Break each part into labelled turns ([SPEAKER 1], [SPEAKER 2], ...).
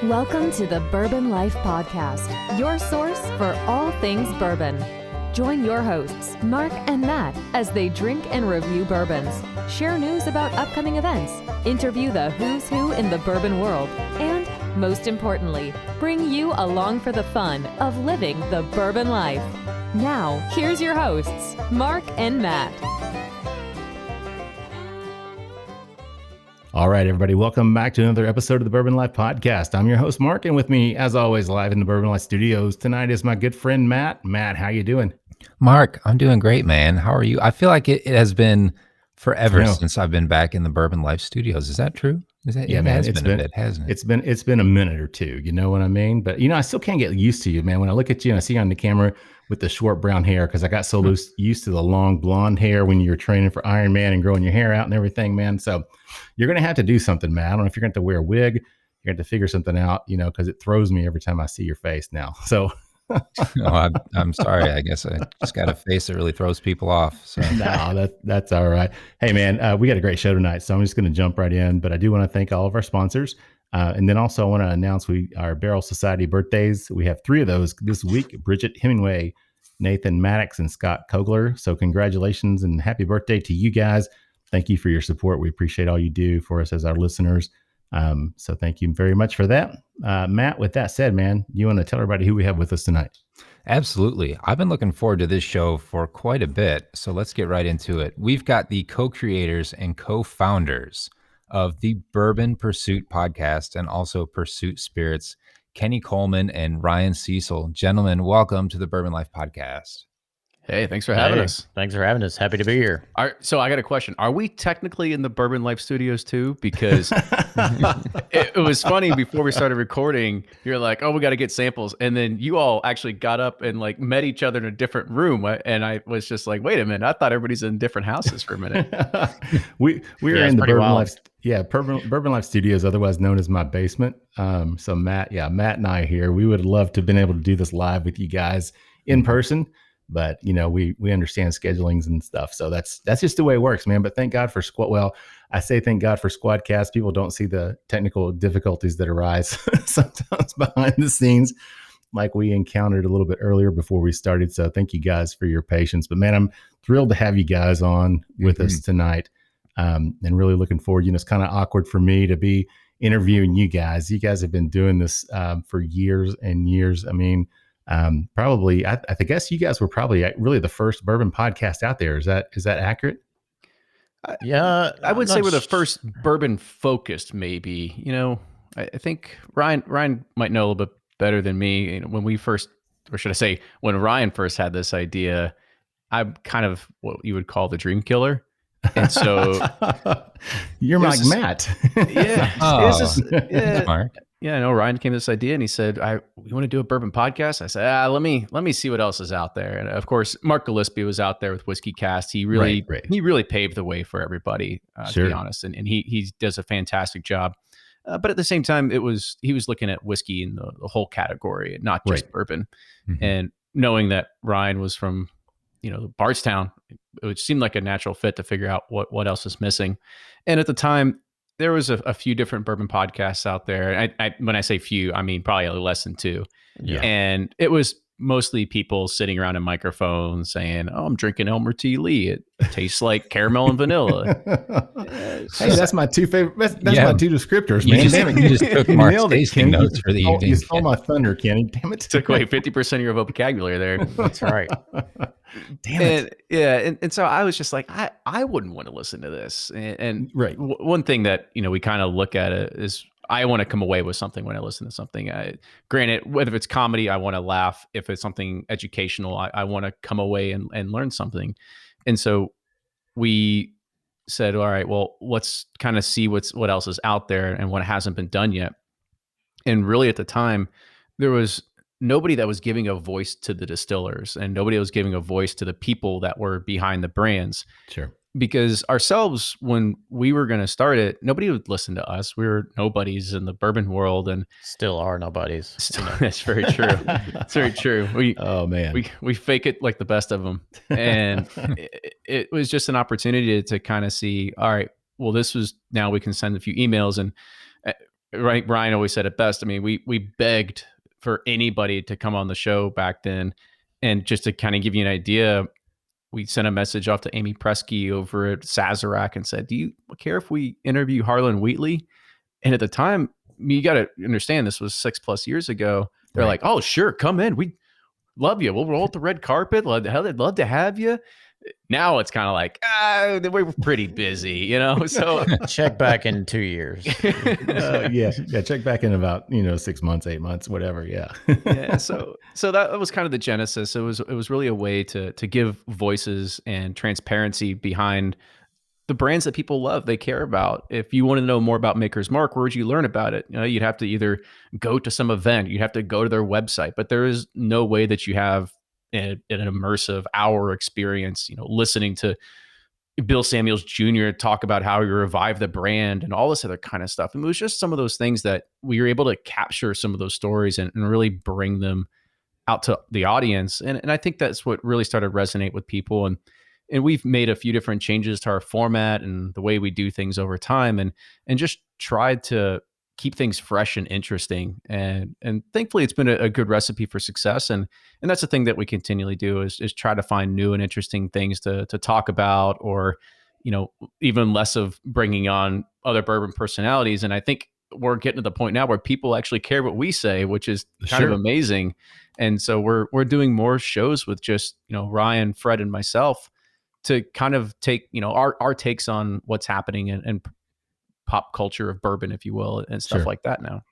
[SPEAKER 1] Welcome to the Bourbon Life Podcast, your source for all things bourbon. Join your hosts, Mark and Matt, as they drink and review bourbons, share news about upcoming events, interview the who's who in the bourbon world, and, most importantly, bring you along for the fun of living the bourbon life. Now, here's your hosts, Mark and Matt.
[SPEAKER 2] All right, everybody, welcome back to another episode of the Bourbon Life Podcast. I'm your host, Mark, and with me, as always, live in the Bourbon Life Studios tonight is my good friend, Matt. Matt, how you doing?
[SPEAKER 3] Mark, I'm doing great, man. How are you? I feel like it has been forever since I've been back in the Bourbon Life Studios. Is that true?
[SPEAKER 2] Yeah, man, it's been a bit, hasn't it? It's been a minute or two. You know what I mean? But I still can't get used to you, man. When I look at you and I see you on the camera with the short brown hair, because I got so used to the long blonde hair when you were training for Ironman and growing your hair out and everything, man. So you're gonna have to do something, man. I don't know if you're going to wear a wig. You're going to figure something out, because it throws me every time I see your face now. So.
[SPEAKER 3] I'm sorry. I guess I just got a face that really throws people off. So
[SPEAKER 2] no, that's all right. Hey, man, we got a great show tonight, so I'm just going to jump right in. But I do want to thank all of our sponsors, and then also I want to announce our Barrel Society birthdays. We have 3 of those this week: Bridget Hemingway, Nathan Maddox, and Scott Kogler. So congratulations and happy birthday to you guys. Thank you for your support. We appreciate all you do for us as our listeners. So thank you very much for that. Matt, with that said, man, you want to tell everybody who we have with us tonight?
[SPEAKER 3] Absolutely. I've been looking forward to this show for quite a bit. So let's get right into it. We've got the co-creators and co-founders of the Bourbon Pursuit podcast and also Pursuit Spirits, Kenny Coleman and Ryan Cecil. Gentlemen, welcome to the Bourbon Life Podcast.
[SPEAKER 4] Hey, thanks for having us.
[SPEAKER 5] Thanks for having us. Happy to be here.
[SPEAKER 4] So I got a question. Are we technically in the Bourbon Life Studios too? Because it was funny before we started recording, you're like, oh, we got to get samples. And then you all actually got up and met each other in a different room. And I was just like, wait a minute. I thought everybody's in different houses for a minute.
[SPEAKER 2] we were in the Bourbon Life. Yeah, Bourbon Life Studios, otherwise known as my basement. So Matt and I here, we would love to have been able to do this live with you guys in person. But, we understand schedulings and stuff. So that's just the way it works, man. But thank God for I say thank God for Squadcast. People don't see the technical difficulties that arise sometimes behind the scenes like we encountered a little bit earlier before we started. So thank you guys for your patience. But, man, I'm thrilled to have you guys on with us tonight, and really looking forward. It's kind of awkward for me to be interviewing you guys. You guys have been doing this for years and years. I mean, probably, I guess you guys were probably really the first bourbon podcast out there. Is that accurate?
[SPEAKER 4] Yeah, I would say we're the first bourbon focused, maybe. I think Ryan might know a little bit better than me. When we first, or should I say, when Ryan first had this idea, I'm kind of what you would call the dream killer. And so
[SPEAKER 2] you're like Matt.
[SPEAKER 4] Yeah. Smart. Yeah, I know Ryan came to this idea and he said, "You want to do a bourbon podcast?" I said, let me see what else is out there. And of course, Mark Gillespie was out there with Whiskey Cast. He really paved the way for everybody, to be honest. And he does a fantastic job. But at the same time, he was looking at whiskey in the whole category, not just bourbon. Mm-hmm. And knowing that Ryan was from, Bardstown, it seemed like a natural fit to figure out what else is missing. And at the time, there was a few different bourbon podcasts out there. When I say few, I mean probably less than 2. Yeah. And it was mostly people sitting around a microphone saying, "Oh, I'm drinking Elmer T. Lee. It tastes like caramel and vanilla."
[SPEAKER 2] Hey, that's my 2 favorite. That's my 2 descriptors, man.
[SPEAKER 3] You just took Mark's tasting notes for the evening.
[SPEAKER 2] You stole my thunder, Kenny. Damn it!
[SPEAKER 4] Took away 50% of your vocabulary there.
[SPEAKER 5] That's right.
[SPEAKER 4] Damn it. And so I was just like, I wouldn't want to listen to this. And one thing that we kind of look at it is, I want to come away with something when I listen to something. Granted, whether it's comedy, I want to laugh. If it's something educational, I want to come away and learn something. And so we said, all right, well, let's kind of see what else is out there and what hasn't been done yet. And really at the time, there was nobody that was giving a voice to the distillers, and nobody was giving a voice to the people that were behind the brands.
[SPEAKER 2] Sure.
[SPEAKER 4] Because ourselves, when we were going to start it, nobody would listen to us. We were nobodies in the bourbon world, and
[SPEAKER 5] still are nobodies.
[SPEAKER 4] That's very true. It's very true. We fake it like the best of them, and it was just an opportunity to kind of see. All right, well, this was now we can send a few emails, and right, Ryan always said it best. I mean, we begged for anybody to come on the show back then. And just to kind of give you an idea, we sent a message off to Amy Preskey over at Sazerac and said, do you care if we interview Harlan Wheatley? And at the time, you got to understand, this was 6+ years ago. They're like, oh, sure, come in. We love you. We'll roll the red carpet. They'd love to have you. Now it's kind of like, we're pretty busy, you know? So
[SPEAKER 5] check back in 2 years.
[SPEAKER 2] Yeah. Check back in about, 6 months, 8 months, whatever. Yeah.
[SPEAKER 4] Yeah. So that was kind of the genesis. It was really a way to give voices and transparency behind the brands that people love, they care about. If you want to know more about Maker's Mark, where would you learn about it? You'd have to either go to some event, you'd have to go to their website, but there is no way that you have an immersive hour experience, listening to Bill Samuels Jr. talk about how he revived the brand and all this other kind of stuff. And it was just some of those things that we were able to capture some of those stories and really bring them out to the audience. And I think that's what really started to resonate with people. And we've made a few different changes to our format and the way we do things over time, and just tried to keep things fresh and interesting. And thankfully it's been a good recipe for success. And that's the thing that we continually do is try to find new and interesting things to talk about, or, even less of bringing on other bourbon personalities. And I think we're getting to the point now where people actually care what we say, which is kind of amazing. And so we're doing more shows with just, Ryan, Fred, and myself to kind of take, our takes on what's happening and pop culture of bourbon, if you will, and stuff like that now.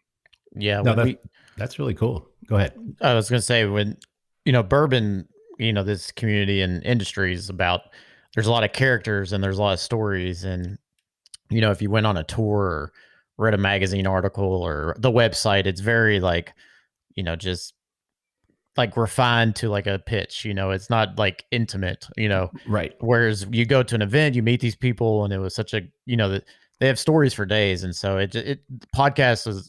[SPEAKER 5] Yeah.
[SPEAKER 2] No, that's really cool. Go ahead.
[SPEAKER 5] I was going to say, when, bourbon, this community and industry is about, there's a lot of characters and there's a lot of stories. And, if you went on a tour or read a magazine article or the website, it's very like, just like refined to like a pitch, it's not like intimate,
[SPEAKER 2] Right.
[SPEAKER 5] Whereas you go to an event, you meet these people, and it was such a, they have stories for days. And so it podcast is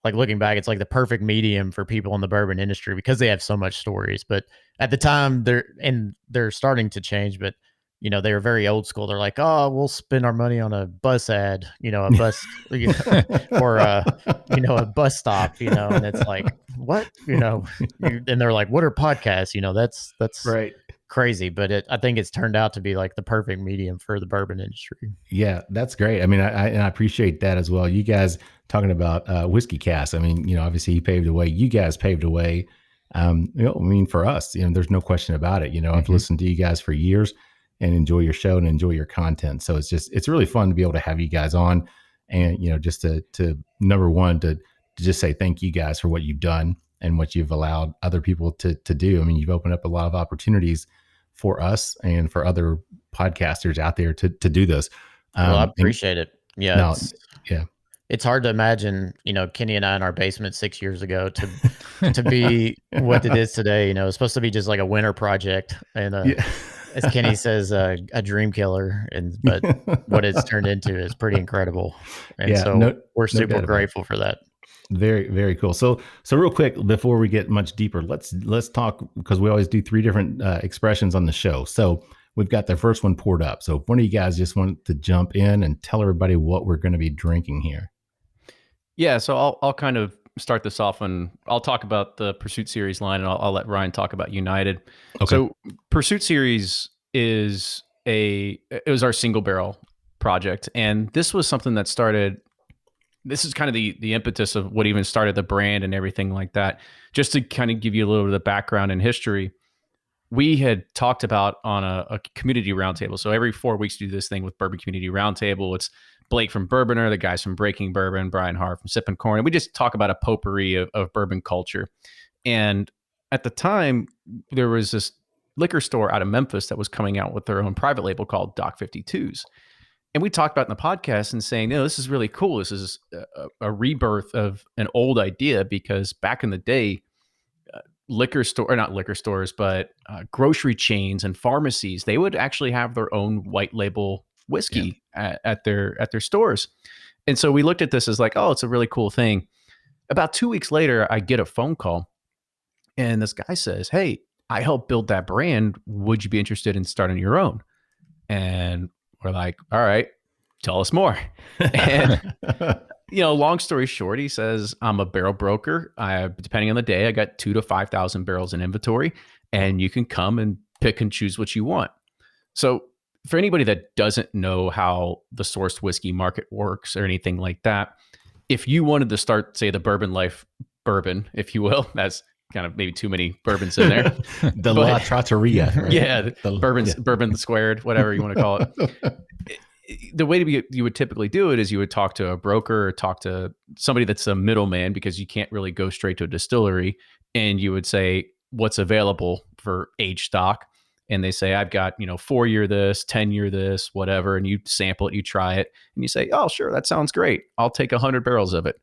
[SPEAKER 5] like, looking back, it's like the perfect medium for people in the bourbon industry because they have so much stories. But at the time they're starting to change, but they were very old school. They're like, oh, we'll spend our money on a bus ad, a bus, or a bus stop, and it's like, what, and they're like, what are podcasts? That's
[SPEAKER 2] right.
[SPEAKER 5] Crazy. But I think it's turned out to be like the perfect medium for the bourbon industry.
[SPEAKER 2] Yeah, that's great. I mean, I appreciate that as well. You guys talking about Whiskey Cast. I mean, obviously he paved the way. You guys paved the way. For us, there's no question about it. I've listened to you guys for years and enjoy your show and enjoy your content. So it's really fun to be able to have you guys on, and, just to number one, to just say thank you guys for what you've done and what you've allowed other people to do. I mean, you've opened up a lot of opportunities for us and for other podcasters out there to do this.
[SPEAKER 5] Well, I appreciate it. Yeah.
[SPEAKER 2] Yeah.
[SPEAKER 5] It's hard to imagine, Kenny and I in our basement 6 years ago to be what it is today. It's supposed to be just like a winter project. And as Kenny says, a dream killer. But what it's turned into is pretty incredible. And we're super grateful for that.
[SPEAKER 2] Very, very cool. So real quick, before we get much deeper, let's talk, because we always do 3 different expressions on the show. So we've got the first one poured up. So if one of you guys just want to jump in and tell everybody what we're going to be drinking here.
[SPEAKER 4] Yeah. So I'll kind of start this off, and I'll talk about the Pursuit Series line, and I'll let Ryan talk about United. Okay. So Pursuit Series it was our single barrel project. And this was something that started, this is kind of the impetus of what even started the brand and everything like that. Just to kind of give you a little bit of the background and history, we had talked about on a community roundtable. So every 4 weeks we do this thing with Bourbon Community Roundtable. It's Blake from Bourboner, the guys from Breaking Bourbon, Brian Hart from Sippin' Corn. And we just talk about a potpourri of bourbon culture. And at the time, there was this liquor store out of Memphis that was coming out with their own private label called Doc 52s. And we talked about in the podcast and saying, this is really cool. This is a rebirth of an old idea, because back in the day, grocery chains and pharmacies, they would actually have their own white label whiskey at their stores. And so we looked at this as like, oh, it's a really cool thing. About 2 weeks later, I get a phone call, and this guy says, hey, I helped build that brand. Would you be interested in starting your own? And we're like, all right, tell us more. And long story short, he says, I'm a barrel broker. Depending on the day, I got 2,000 to 5,000 barrels in inventory, and you can come and pick and choose what you want. So for anybody that doesn't know how the sourced whiskey market works or anything like that, if you wanted to start, say, the Bourbon Life Bourbon, if you will, that's kind of maybe too many bourbons in there.
[SPEAKER 2] La Trattoria. Right?
[SPEAKER 4] Yeah, bourbon squared, whatever you want to call it. The way you would typically do it is you would talk to a broker or talk to somebody that's a middleman, because you can't really go straight to a distillery, and you would say what's available for age stock. And they say, I've got, 4-year this, 10-year this, whatever. And you sample it, you try it, and you say, oh, sure, that sounds great. I'll take 100 barrels of it.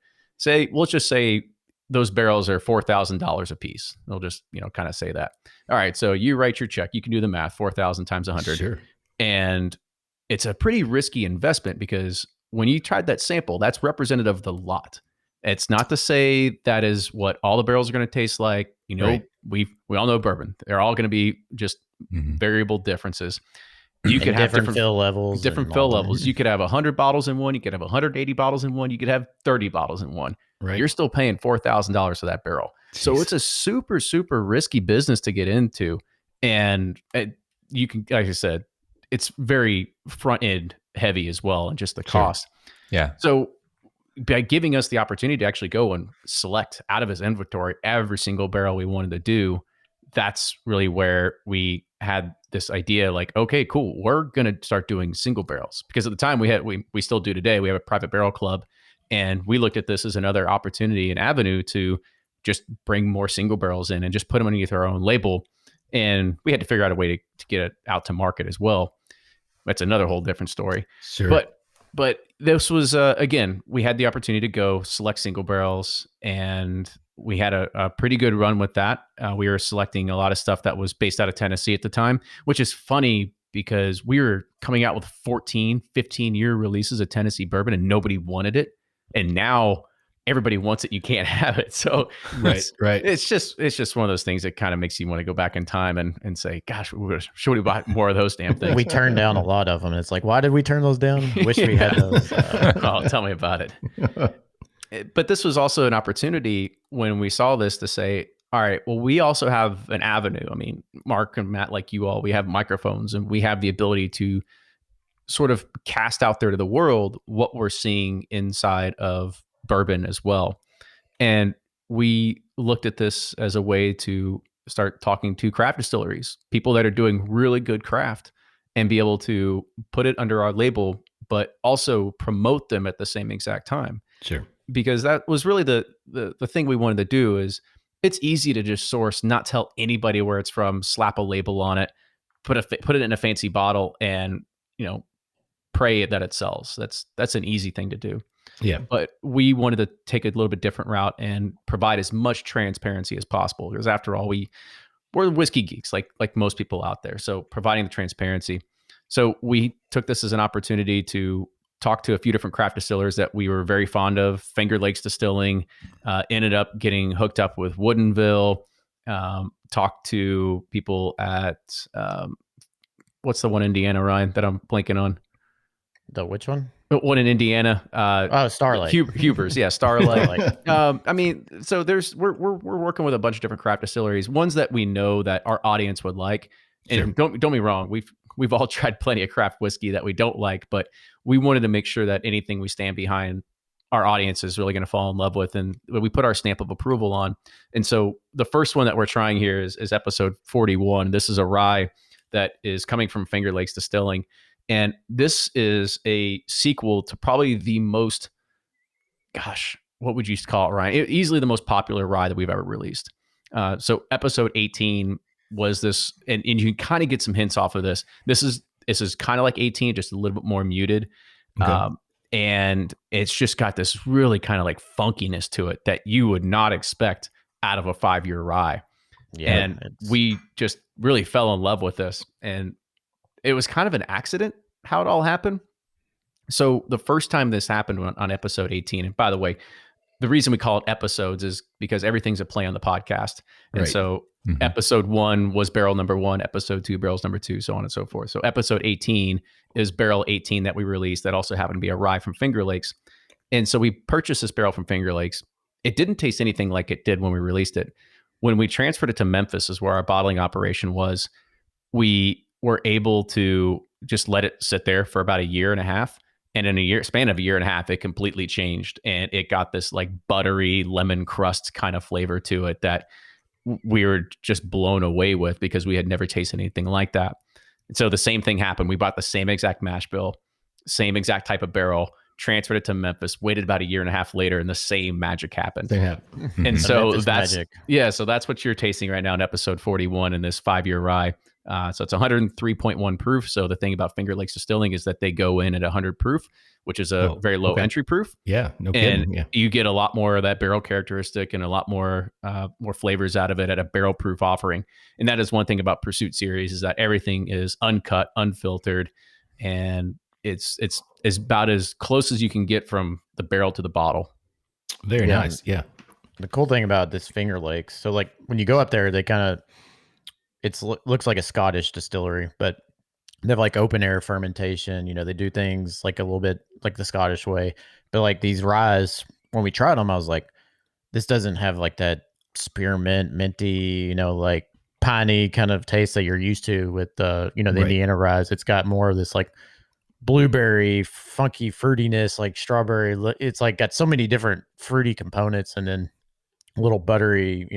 [SPEAKER 4] Let's just say those barrels are $4,000 a piece. They'll just, kind of say that. All right. So you write your check. You can do the math, 4,000 times 100.
[SPEAKER 2] Sure.
[SPEAKER 4] And it's a pretty risky investment, because when you tried that sample, that's representative of the lot. It's not to say that is what all the barrels are going to taste like. Right. We all know bourbon. They're all going to be just variable differences. You could have different
[SPEAKER 5] fill levels.
[SPEAKER 4] You could have 100 bottles in one. You could have 180 bottles in one. You could have 30 bottles in one.
[SPEAKER 2] Right.
[SPEAKER 4] You're still paying $4,000 for that barrel. Jeez. So it's a super, super risky business to get into. And you can, like I said, it's very front end heavy as well, and just the cost.
[SPEAKER 3] Yeah.
[SPEAKER 4] So by giving us the opportunity to actually go and select out of his inventory every single barrel we wanted to do, that's really where we had this idea, like, okay, cool, we're going to start doing single barrels. Because at the time we still do today, we have a private barrel club, and we looked at this as another opportunity and avenue to just bring more single barrels in and just put them underneath our own label. And we had to figure out a way to get it out to market as well. That's another whole different story.
[SPEAKER 2] Sure.
[SPEAKER 4] But this was, again, we had the opportunity to go select single barrels, and we had a pretty good run with that. We were selecting a lot of stuff that was based out of Tennessee at the time, which is funny because we were coming out with 14, 15-year releases of Tennessee bourbon, and nobody wanted it. And now everybody wants it. You can't have it. So
[SPEAKER 2] right.
[SPEAKER 4] It's just one of those things that kind of makes you want to go back in time and say, gosh, should we buy more of those damn things?
[SPEAKER 5] We turned down a lot of them. It's like, why did we turn those down? Wish we had those.
[SPEAKER 4] Oh, tell me about it. But this was also an opportunity when we saw this to say, all right, well, we also have an avenue. I mean, Mark and Matt, like you all, we have microphones, and we have the ability to sort of cast out there to the world what we're seeing inside of bourbon as well. And we looked at this as a way to start talking to craft distilleries, people that are doing really good craft, and be able to put it under our label, but also promote them at the same exact time.
[SPEAKER 2] Sure.
[SPEAKER 4] Because that was really the thing we wanted to do. Is it's easy to just source, not tell anybody where it's from, slap a label on it, put it in a fancy bottle, and pray that it sells. That's an easy thing to do.
[SPEAKER 2] Yeah.
[SPEAKER 4] But we wanted to take a little bit different route and provide as much transparency as possible, because after all, we're whiskey geeks, like most people out there. So providing the transparency. So we took this as an opportunity to talk to a few different craft distillers that we were very fond of. Finger Lakes Distilling, ended up getting hooked up with Woodinville, talked to people at, what's the one in Indiana, Ryan, that I'm blanking on?
[SPEAKER 5] The which one?
[SPEAKER 4] One in Indiana.
[SPEAKER 5] Starlight.
[SPEAKER 4] Huber's, yeah, Starlight. I mean, so we're working with a bunch of different craft distilleries, ones that we know that our audience would like. And don't get me wrong, we've all tried plenty of craft whiskey that we don't like, but we wanted to make sure that anything we stand behind, our audience is really going to fall in love with, and we put our stamp of approval on. And so the first one that we're trying here is episode 41. This is a rye that is coming from Finger Lakes Distilling. And this is a sequel to probably the most, what would you call it, Ryan? Easily the most popular rye that we've ever released. So episode 18 was this, and you can kind of get some hints off of this. This is kind of like 18, just a little bit more muted. Okay. And it's just got this really kind of like funkiness to it that you would not expect out of a 5-year rye. Yeah, and we just really fell in love with this. And it was kind of an accident how it all happened. So the first time this happened on episode 18, and by the way, the reason we call it episodes is because everything's a play on the podcast. And right. So episode 1 was barrel number 1, episode 2, barrels number 2, so on and so forth. So episode 18 is barrel 18 that we released that also happened to be a rye from Finger Lakes. And so we purchased this barrel from Finger Lakes. It didn't taste anything like it did when we released it. When we transferred it to Memphis, is where our bottling operation was, we were able to just let it sit there for about a year and a half. And in a span of a year and a half, it completely changed. And it got this like buttery lemon crust kind of flavor to it that we were just blown away with, because we had never tasted anything like that. And so the same thing happened. We bought the same exact mash bill, same exact type of barrel, transferred it to Memphis, waited about a year and a half later, and the same magic happened. And so that's magic. Yeah. So that's what you're tasting right now in episode 41 in this 5-year rye. So it's 103.1 proof. So the thing about Finger Lakes Distilling is that they go in at 100 proof, which is a very low entry proof.
[SPEAKER 2] Yeah, no kidding.
[SPEAKER 4] And
[SPEAKER 2] yeah.
[SPEAKER 4] You get a lot more of that barrel characteristic and a lot more flavors out of it at a barrel proof offering. And that is one thing about Pursuit Series, is that everything is uncut, unfiltered, and it's about as close as you can get from the barrel to the bottle.
[SPEAKER 2] Very nice. Yeah.
[SPEAKER 5] The cool thing about this Finger Lakes, so like when you go up there, they kind of, looks like a Scottish distillery, but they have like open air fermentation. They do things like a little bit like the Scottish way, but like these ryes, when we tried them, I was like, this doesn't have like that spearmint, minty, like piney kind of taste that you're used to with the Indiana ryes. It's got more of this like blueberry, funky fruitiness, like strawberry. It's like got so many different fruity components, and then a little buttery,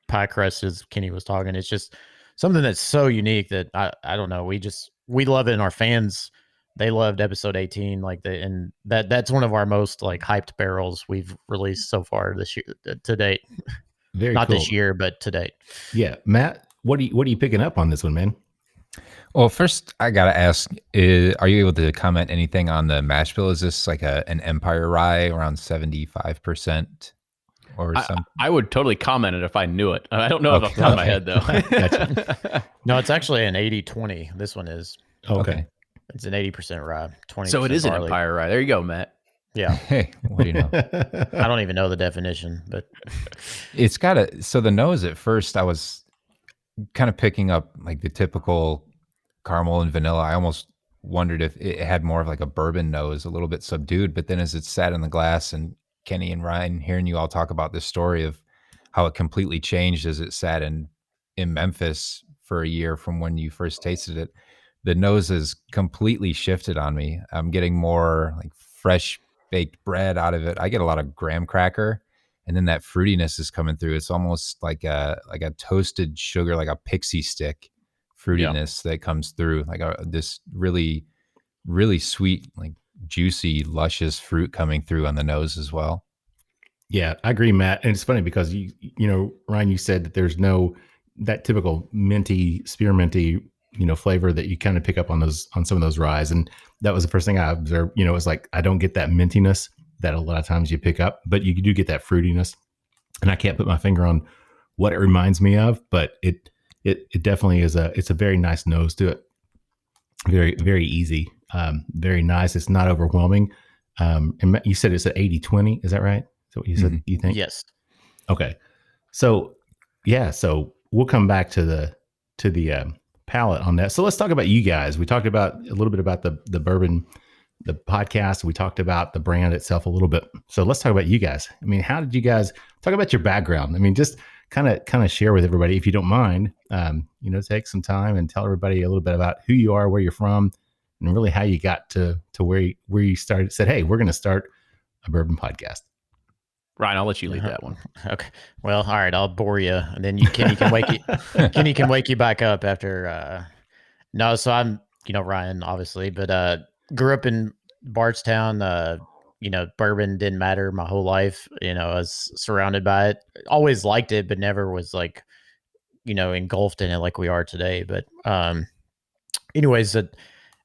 [SPEAKER 5] pie crust, as Kenny was talking. It's just something that's so unique that I don't know. We love it, and our fans, they loved episode 18. And that's one of our most like hyped barrels we've released so far this year to date.
[SPEAKER 2] Very
[SPEAKER 5] not
[SPEAKER 2] cool.
[SPEAKER 5] this year, but to date.
[SPEAKER 2] Yeah, Matt, what are you picking up on this one, man?
[SPEAKER 3] Well, first I gotta ask: are you able to comment anything on the mash bill? Is this like an Empire Rye around 75%? Or something?
[SPEAKER 4] I would totally comment it if I knew it. I don't know off the top of my head, though.
[SPEAKER 5] Gotcha. No, it's actually an 80-20. This one is.
[SPEAKER 2] Okay.
[SPEAKER 5] It's an 80% rye, 20%.
[SPEAKER 4] So it is
[SPEAKER 5] barley.
[SPEAKER 4] an Empire Rye. There you go, Matt.
[SPEAKER 5] Yeah.
[SPEAKER 3] Hey, what do you know?
[SPEAKER 5] I don't even know the definition, but
[SPEAKER 3] it's got so the nose at first, I was kind of picking up like the typical caramel and vanilla. I almost wondered if it had more of like a bourbon nose, a little bit subdued, but then as it sat in the glass, and Kenny and Ryan, hearing you all talk about this story of how it completely changed as it sat in Memphis for a year from when you first tasted it, the nose has completely shifted on me. I'm getting more like fresh baked bread out of it. I get a lot of graham cracker, and then that fruitiness is coming through. It's almost like a toasted sugar, like a pixie stick fruitiness that comes through, like this really, really sweet, like juicy, luscious fruit coming through on the nose as well.
[SPEAKER 2] Yeah, I agree, Matt. And it's funny because you Ryan, you said that there's no that typical minty, spearminty, flavor that you kind of pick up on some of those ryes. And that was the first thing I observed. It was like, I don't get that mintiness that a lot of times you pick up, but you do get that fruitiness. And I can't put my finger on what it reminds me of, but it definitely is it's a very nice nose to it. Very, very easy. Very nice. It's not overwhelming. And you said it's at 80-20. Is that right? Is that what you said? You think?
[SPEAKER 5] Yes.
[SPEAKER 2] Okay. So yeah. So we'll come back to the palate on that. So let's talk about you guys. We talked about a little bit about the bourbon, the podcast. We talked about the brand itself a little bit. So let's talk about you guys. I mean, how did you guys talk about your background? I mean, just kind of share with everybody, if you don't mind, take some time and tell everybody a little bit about who you are, where you're from, and really how you got to where you said, hey, we're going to start a bourbon podcast.
[SPEAKER 4] Ryan, I'll let you lead that one.
[SPEAKER 5] Okay. Well, all right, I'll bore you, and then Kenny can wake you back up after. No, so I'm Ryan, obviously, but grew up in Bardstown. Bourbon didn't matter my whole life. I was surrounded by it. Always liked it, but never was like, engulfed in it like we are today. But anyways,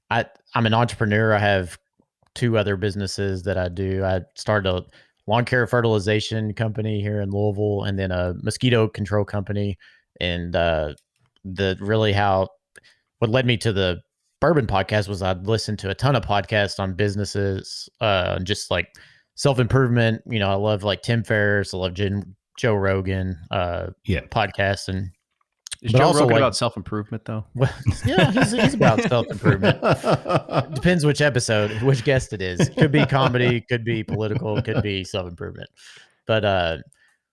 [SPEAKER 5] I'm an entrepreneur. I have 2 other businesses that I do. I started a lawn care fertilization company here in Louisville, and then a mosquito control company. And what led me to the bourbon podcast was I'd listened to a ton of podcasts on businesses, just like self-improvement. I love like Tim Ferriss. I love Joe Rogan, podcasts. And
[SPEAKER 4] Is Joe Rogan about self-improvement though?
[SPEAKER 5] Well, yeah, he's about self-improvement. Depends which episode, which guest it is. Could be comedy, could be political, could be self-improvement. But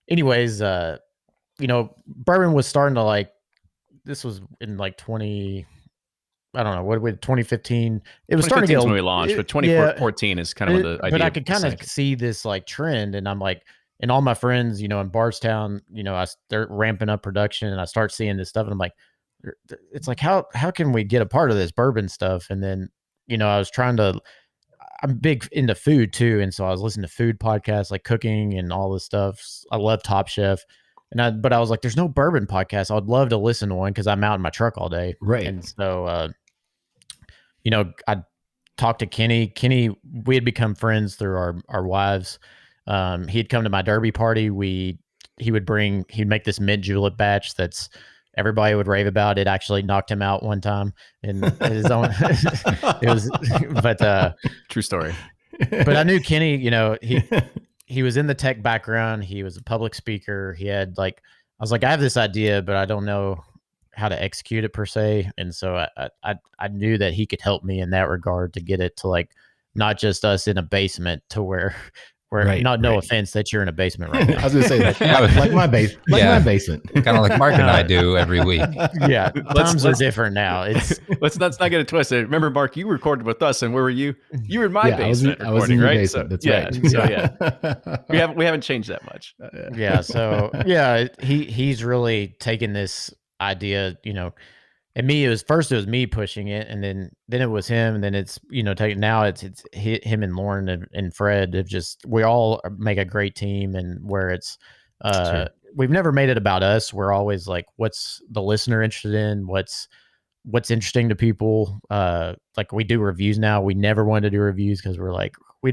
[SPEAKER 5] anyways, bourbon was starting to this was in 20, I don't know, 2015. It was starting to get
[SPEAKER 4] when we launched, but 2014 is kind of the idea.
[SPEAKER 5] But I could kind of see this trend, and I'm and all my friends, in Bardstown, they're ramping up production, and I start seeing this stuff, and I'm like, it's how can we get a part of this bourbon stuff? And then, I'm big into food too, and so I was listening to food podcasts like cooking and all this stuff. I love Top Chef. But I was like, there's no bourbon podcast. I would love to listen to one because I'm out in my truck all day.
[SPEAKER 2] Right.
[SPEAKER 5] And so, I talked to Kenny. Kenny, we had become friends through our wives. He'd come to my derby party. He'd make this mint julep batch that's everybody would rave about. It actually knocked him out one time in his own. It was, but
[SPEAKER 4] true story.
[SPEAKER 5] But I knew Kenny, he was in the tech background. He was a public speaker. He had I was like, I have this idea, but I don't know how to execute it per se. And so I knew that he could help me in that regard to get it to not just us in a basement to where no offense that you're in a basement right now.
[SPEAKER 2] I was going to say that like my basement,
[SPEAKER 3] kind of like Mark and I do every week.
[SPEAKER 5] Yeah. Times are different now.
[SPEAKER 4] Let's not get it twisted. Remember, Mark, you recorded with us, and where were you? You were in my basement.
[SPEAKER 2] I was in your
[SPEAKER 4] right?
[SPEAKER 2] basement.
[SPEAKER 4] So,
[SPEAKER 2] that's right.
[SPEAKER 4] So we haven't changed that much.
[SPEAKER 5] Yeah. So he's really taken this idea, and me, it was me pushing it, and then it was him, and then it's now it's him and Lauren and Fred. We all make a great team, and where it's we've never made it about us. We're always like, what's the listener interested in? What's interesting to people? We do reviews now. We never wanted to do reviews because we're like, we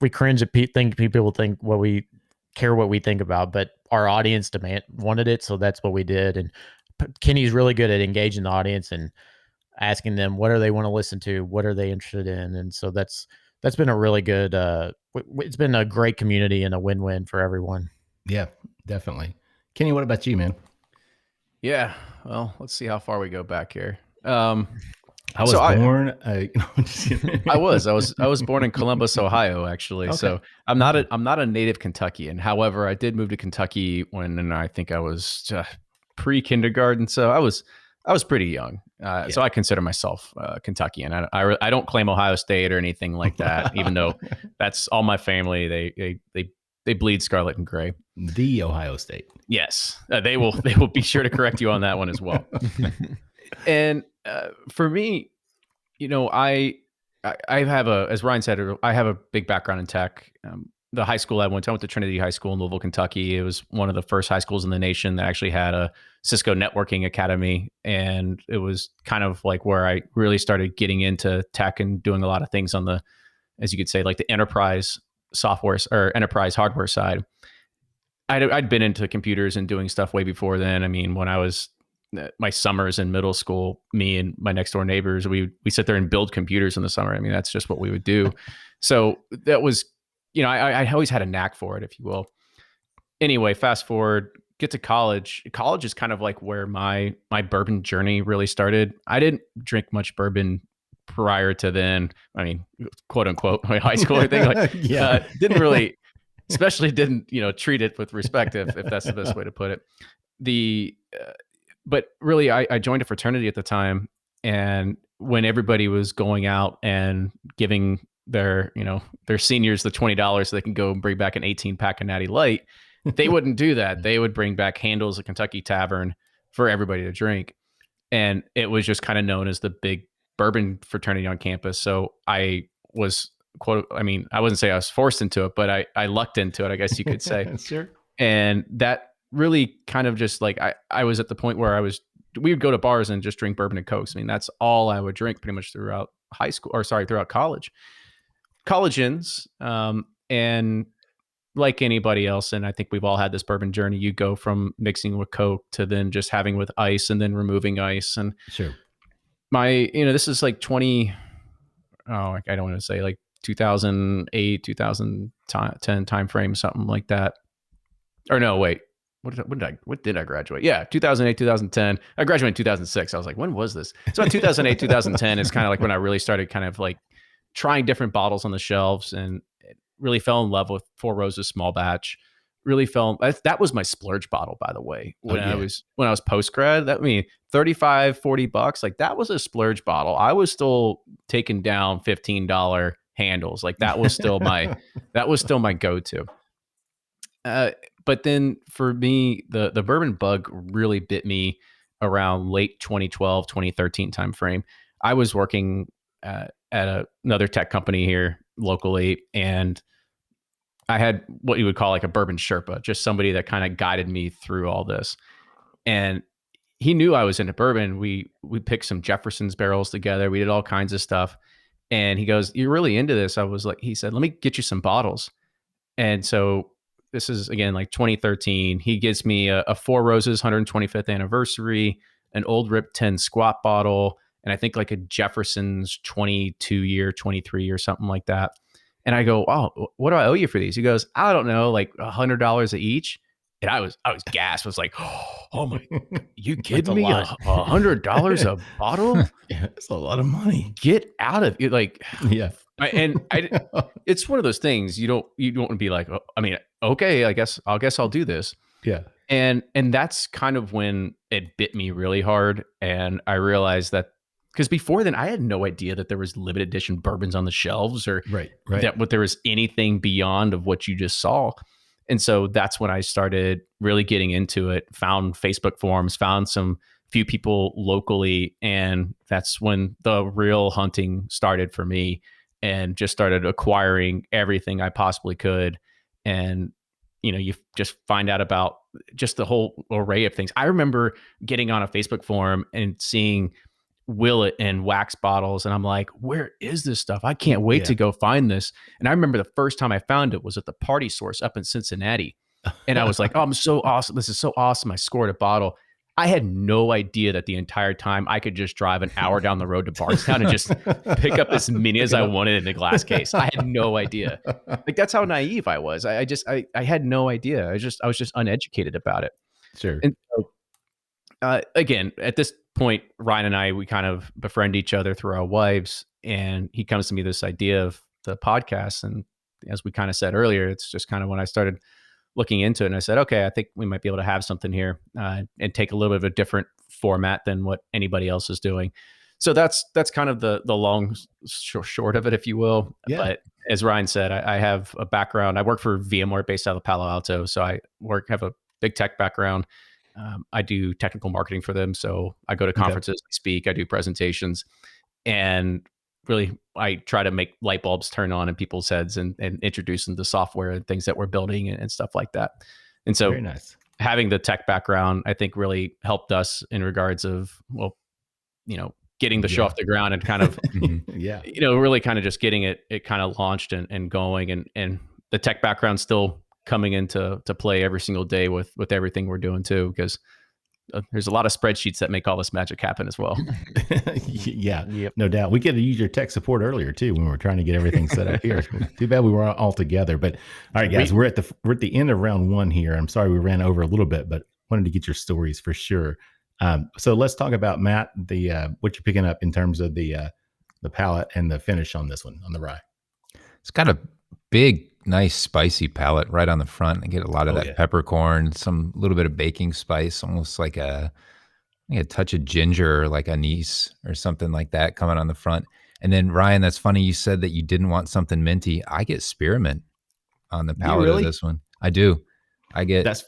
[SPEAKER 5] cringe at think people think what we think about, but our audience wanted it, so that's what we did. And Kenny's really good at engaging the audience and asking them what do they want to listen to, what are they interested in, and so that's been a really good. It's been a great community and a win-win for everyone.
[SPEAKER 2] Yeah, definitely. Kenny, what about you, man?
[SPEAKER 4] Yeah, well, let's see how far we go back here.
[SPEAKER 2] I was born.
[SPEAKER 4] I was born in Columbus, Ohio, actually. Okay. So I'm not a native Kentuckian. However, I did move to Kentucky when I think I was pre-kindergarten. So I was pretty young. So I consider myself Kentuckian. I don't claim Ohio State or anything like that, even though that's all my family. They bleed scarlet and gray.
[SPEAKER 2] The Ohio State.
[SPEAKER 4] Yes, they will be sure to correct you on that one as well. And for me, I have as Ryan said, I have a big background in tech. The high school I went to Trinity High School in Louisville, Kentucky. It was one of the first high schools in the nation that actually had a Cisco networking academy. And it was kind of where I really started getting into tech and doing a lot of things on the, as you could say, the enterprise software or enterprise hardware side. I'd been into computers and doing stuff way before then. I mean, when I was my summers in middle school, me and my next door neighbors, we sit there and build computers in the summer. I mean, that's just what we would do. So that was, I always had a knack for it, if you will. Anyway, fast forward, get to college. College is kind of where my bourbon journey really started. I didn't drink much bourbon prior to then. I mean, quote unquote, my high school thing. Didn't really, especially didn't, treat it with respect, if that's the best way to put it. But really, I joined a fraternity at the time, and when everybody was going out and giving their seniors the $20 so they can go and bring back an 18-pack of Natty Light, they wouldn't do that. They would bring back handles of Kentucky Tavern for everybody to drink, and it was just kind of known as the big bourbon fraternity on campus. So I was I wouldn't say I was forced into it, but I lucked into it, I guess you could say.
[SPEAKER 2] Sure.
[SPEAKER 4] And that really kind of just I was at the point where we would go to bars and just drink bourbon and Cokes. I mean, that's all I would drink pretty much throughout throughout college. College ends, and like anybody else, and I think we've all had this bourbon journey, you go from mixing with Coke to then just having with ice and then removing ice. And
[SPEAKER 2] sure,
[SPEAKER 4] this is I don't want to say 2008, 2010 time frame, something like that. Or no, wait. what did I graduate? Yeah, 2008, 2010. I graduated in 2006. I was like, when was this? So in 2008, 2010 is kind of like when I really started kind of like trying different bottles on the shelves, and really fell in love with Four Roses small batch. Really that was my splurge bottle, by the way. When I was post grad, that mean $35-$40, like that was a splurge bottle. I was still taking down $15 handles. Like that was still my go-to. But then for me, the bourbon bug really bit me around late 2012, 2013 timeframe. I was working at another tech company here locally, and I had what you would call like a bourbon Sherpa, just somebody that kind of guided me through all this. And he knew I was into bourbon. We picked some Jefferson's barrels together. We did all kinds of stuff. And he goes, "You're really into this?" He said, "Let me get you some bottles." And so this is again like 2013. He gives me a Four Roses 125th anniversary, an Old Rip 10 squat bottle, and I think like a Jefferson's 22-year, 23 or something like that. And I go, "Oh, what do I owe you for these?" He goes, "I don't know, like $100 each." And I was gasped. I was like, "Oh my, you kidding me? $100 a bottle?
[SPEAKER 2] Yeah, it's a lot of money.
[SPEAKER 4] Get out of it!" Like,
[SPEAKER 2] yeah.
[SPEAKER 4] It's one of those things you don't want to be like, "Oh, I mean, okay, I guess I'll do this."
[SPEAKER 2] Yeah.
[SPEAKER 4] And that's kind of when it bit me really hard, and I realized that. Because before then, I had no idea that there was limited edition bourbons on the shelves, or
[SPEAKER 2] right.
[SPEAKER 4] that there was anything beyond of what you just saw. And so that's when I started really getting into it, found Facebook forums, found some few people locally. And that's when the real hunting started for me, and just started acquiring everything I possibly could. And, you just find out about just the whole array of things. I remember getting on a Facebook forum and seeing Willet and wax bottles, and I'm like, where is this stuff? I can't wait to go find this. And I remember the first time I found it was at the Party Source up in Cincinnati, and I was like, "Oh, I'm so awesome! This is so awesome!" I scored a bottle. I had no idea that the entire time I could just drive an hour down the road to Bardstown and just pick up as many as I wanted in a glass case. I had no idea. Like, that's how naive I was. I had no idea. I was just uneducated about it.
[SPEAKER 2] Sure.
[SPEAKER 4] And so, again, at this point, Ryan and I, we kind of befriend each other through our wives, and he comes to me this idea of the podcast. And as we kind of said earlier, it's just kind of when I started looking into it, and I said, okay, I think we might be able to have something here and take a little bit of a different format than what anybody else is doing. So that's kind of the long short of it, if you will. Yeah. But as Ryan said, I have a background. I work for VMware based out of Palo Alto. So I have a big tech background. I do technical marketing for them. So I go to conferences, I speak, I do presentations, and really I try to make light bulbs turn on in people's heads and introduce them to software and things that we're building and stuff like that. And so
[SPEAKER 2] very nice.
[SPEAKER 4] Having the tech background, I think really helped us in regards of, getting the show off the ground and kind of, really kind of just getting it kind of launched and going, and the tech background still coming into play every single day with everything we're doing too, because there's a lot of spreadsheets that make all this magic happen as well.
[SPEAKER 2] No doubt. We could have used your tech support earlier too when we were trying to get everything set up here. Too bad we were all together. But all right, guys, we're at the end of round one here. I'm sorry we ran over a little bit, but wanted to get your stories for sure. So let's talk about, Matt, the what you're picking up in terms of the palate and the finish on this one, on the rye.
[SPEAKER 3] It's got a big, nice spicy palate right on the front. I get a lot of that peppercorn, some little bit of baking spice, almost like a touch of ginger, or like anise or something like that coming on the front. And then Ryan, that's funny. You said that you didn't want something minty. I get spearmint on the palate of this one. I do. I get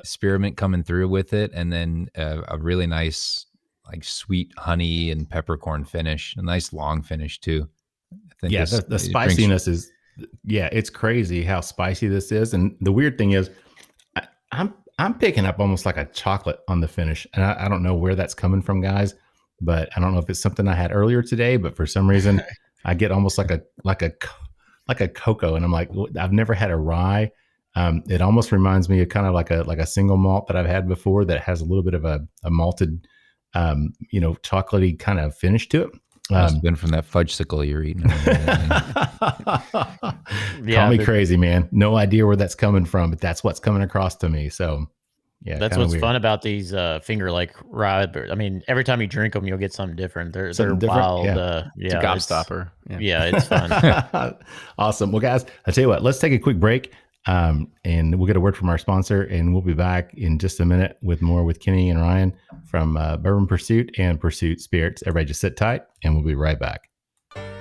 [SPEAKER 3] spearmint coming through with it, and then a really nice, like, sweet honey and peppercorn finish. A nice long finish too. I think
[SPEAKER 2] the spiciness is. Yeah, it's crazy how spicy this is. And the weird thing is I'm picking up almost like a chocolate on the finish. And I don't know where that's coming from, guys, but I don't know if it's something I had earlier today, but for some reason I get almost like a cocoa. And I'm like, I've never had a rye. It almost reminds me of kind of like a single malt that I've had before that has a little bit of a malted, chocolatey kind of finish to it.
[SPEAKER 3] Must have been from that fudgesicle you're eating.
[SPEAKER 2] Call me crazy, man. No idea where that's coming from, but that's what's coming across to me. So Yeah,
[SPEAKER 5] that's what's fun about these Finger Lake rye. I mean, every time you drink them, you'll get something different. They're wild.
[SPEAKER 4] It's a gobstopper.
[SPEAKER 5] Yeah, it's fun.
[SPEAKER 2] Awesome. Well, guys, I tell you what, let's take a quick break, and we'll get a word from our sponsor, and we'll be back in just a minute with more with Kenny and Ryan from Bourbon Pursuit and Pursuit Spirits. Everybody just sit tight, and we'll be right back.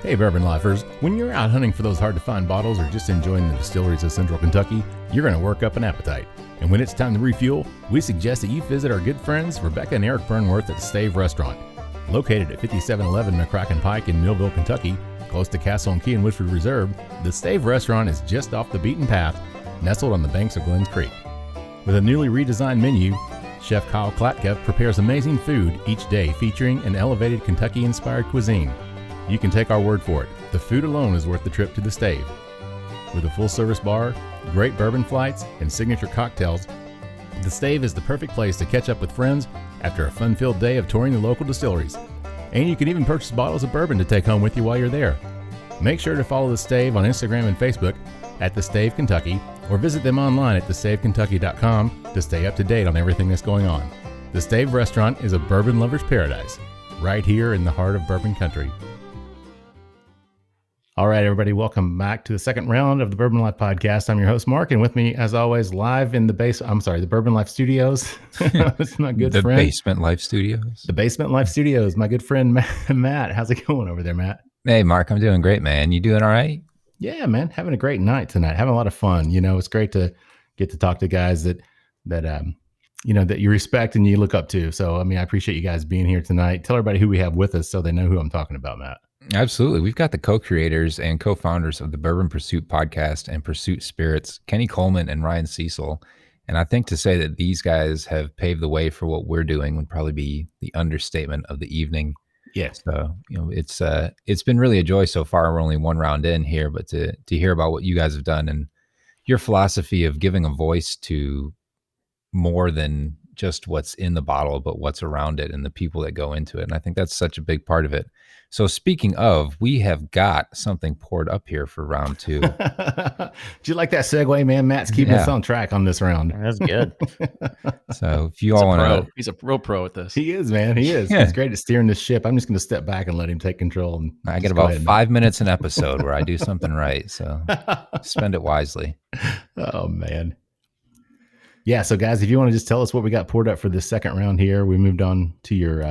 [SPEAKER 2] Hey, Bourbon Lifers. When you're out hunting for those hard-to-find bottles or just enjoying the distilleries of Central Kentucky, you're going to work up an appetite. And when it's time to refuel, we suggest that you visit our good friends Rebecca and Eric Burnworth at the Stave Restaurant. Located at 5711 McCracken Pike in Millville, Kentucky, close to Castle and Key and Woodford Reserve, the Stave Restaurant is just off the beaten path, nestled on the banks of Glens Creek. With a newly redesigned menu, Chef Kyle Klatka prepares amazing food each day featuring an elevated Kentucky-inspired cuisine. You can take our word for it. The food alone is worth the trip to the Stave. With a full-service bar, great bourbon flights, and signature cocktails, the Stave is the perfect place to catch up with friends after a fun-filled day of touring the local distilleries. And you can even purchase bottles of bourbon to take home with you while you're there. Make sure to follow the Stave on Instagram and Facebook at The Stave Kentucky, or visit them online at thestavekentucky.com to stay up to date on everything that's going on. The Stave Restaurant is a bourbon lover's paradise, right here in the heart of bourbon country. All right, everybody, welcome back to the second round of the Bourbon Life Podcast. I'm your host, Mark, and with me, as always, live in the the Bourbon Life Studios. It's my good friend.
[SPEAKER 3] The Basement Life Studios.
[SPEAKER 2] The Basement Life Studios. My good friend, Matt. How's it going over there, Matt?
[SPEAKER 3] Hey, Mark, I'm doing great, man. You doing all right?
[SPEAKER 2] Yeah, man. Having a great night tonight. Having a lot of fun. You know, it's great to get to talk to guys that you respect and you look up to. So, I mean, I appreciate you guys being here tonight. Tell everybody who we have with us so they know who I'm talking about, Matt.
[SPEAKER 3] Absolutely. We've got the co-creators and co-founders of the Bourbon Pursuit Podcast and Pursuit Spirits, Kenny Coleman and Ryan Cecil. And I think to say that these guys have paved the way for what we're doing would probably be the understatement of the evening.
[SPEAKER 2] Yes.
[SPEAKER 3] So, it's been really a joy so far. We're only one round in here, but to hear about what you guys have done and your philosophy of giving a voice to more than just what's in the bottle, but what's around it and the people that go into it. And I think that's such a big part of it. So speaking of, we have got something poured up here for round two.
[SPEAKER 2] Do you like that segue, man? Matt's keeping us on track on this round.
[SPEAKER 5] That's good.
[SPEAKER 3] So if you all want to,
[SPEAKER 4] he's a real pro at this.
[SPEAKER 2] He is, man. He is. Yeah. He's great at steering this ship. I'm just going to step back and let him take control. And
[SPEAKER 3] I get about 5 minutes an episode where I do something right. So spend it wisely.
[SPEAKER 2] Oh, man. Yeah. So guys, if you want to just tell us what we got poured up for this second round here, we moved on to your,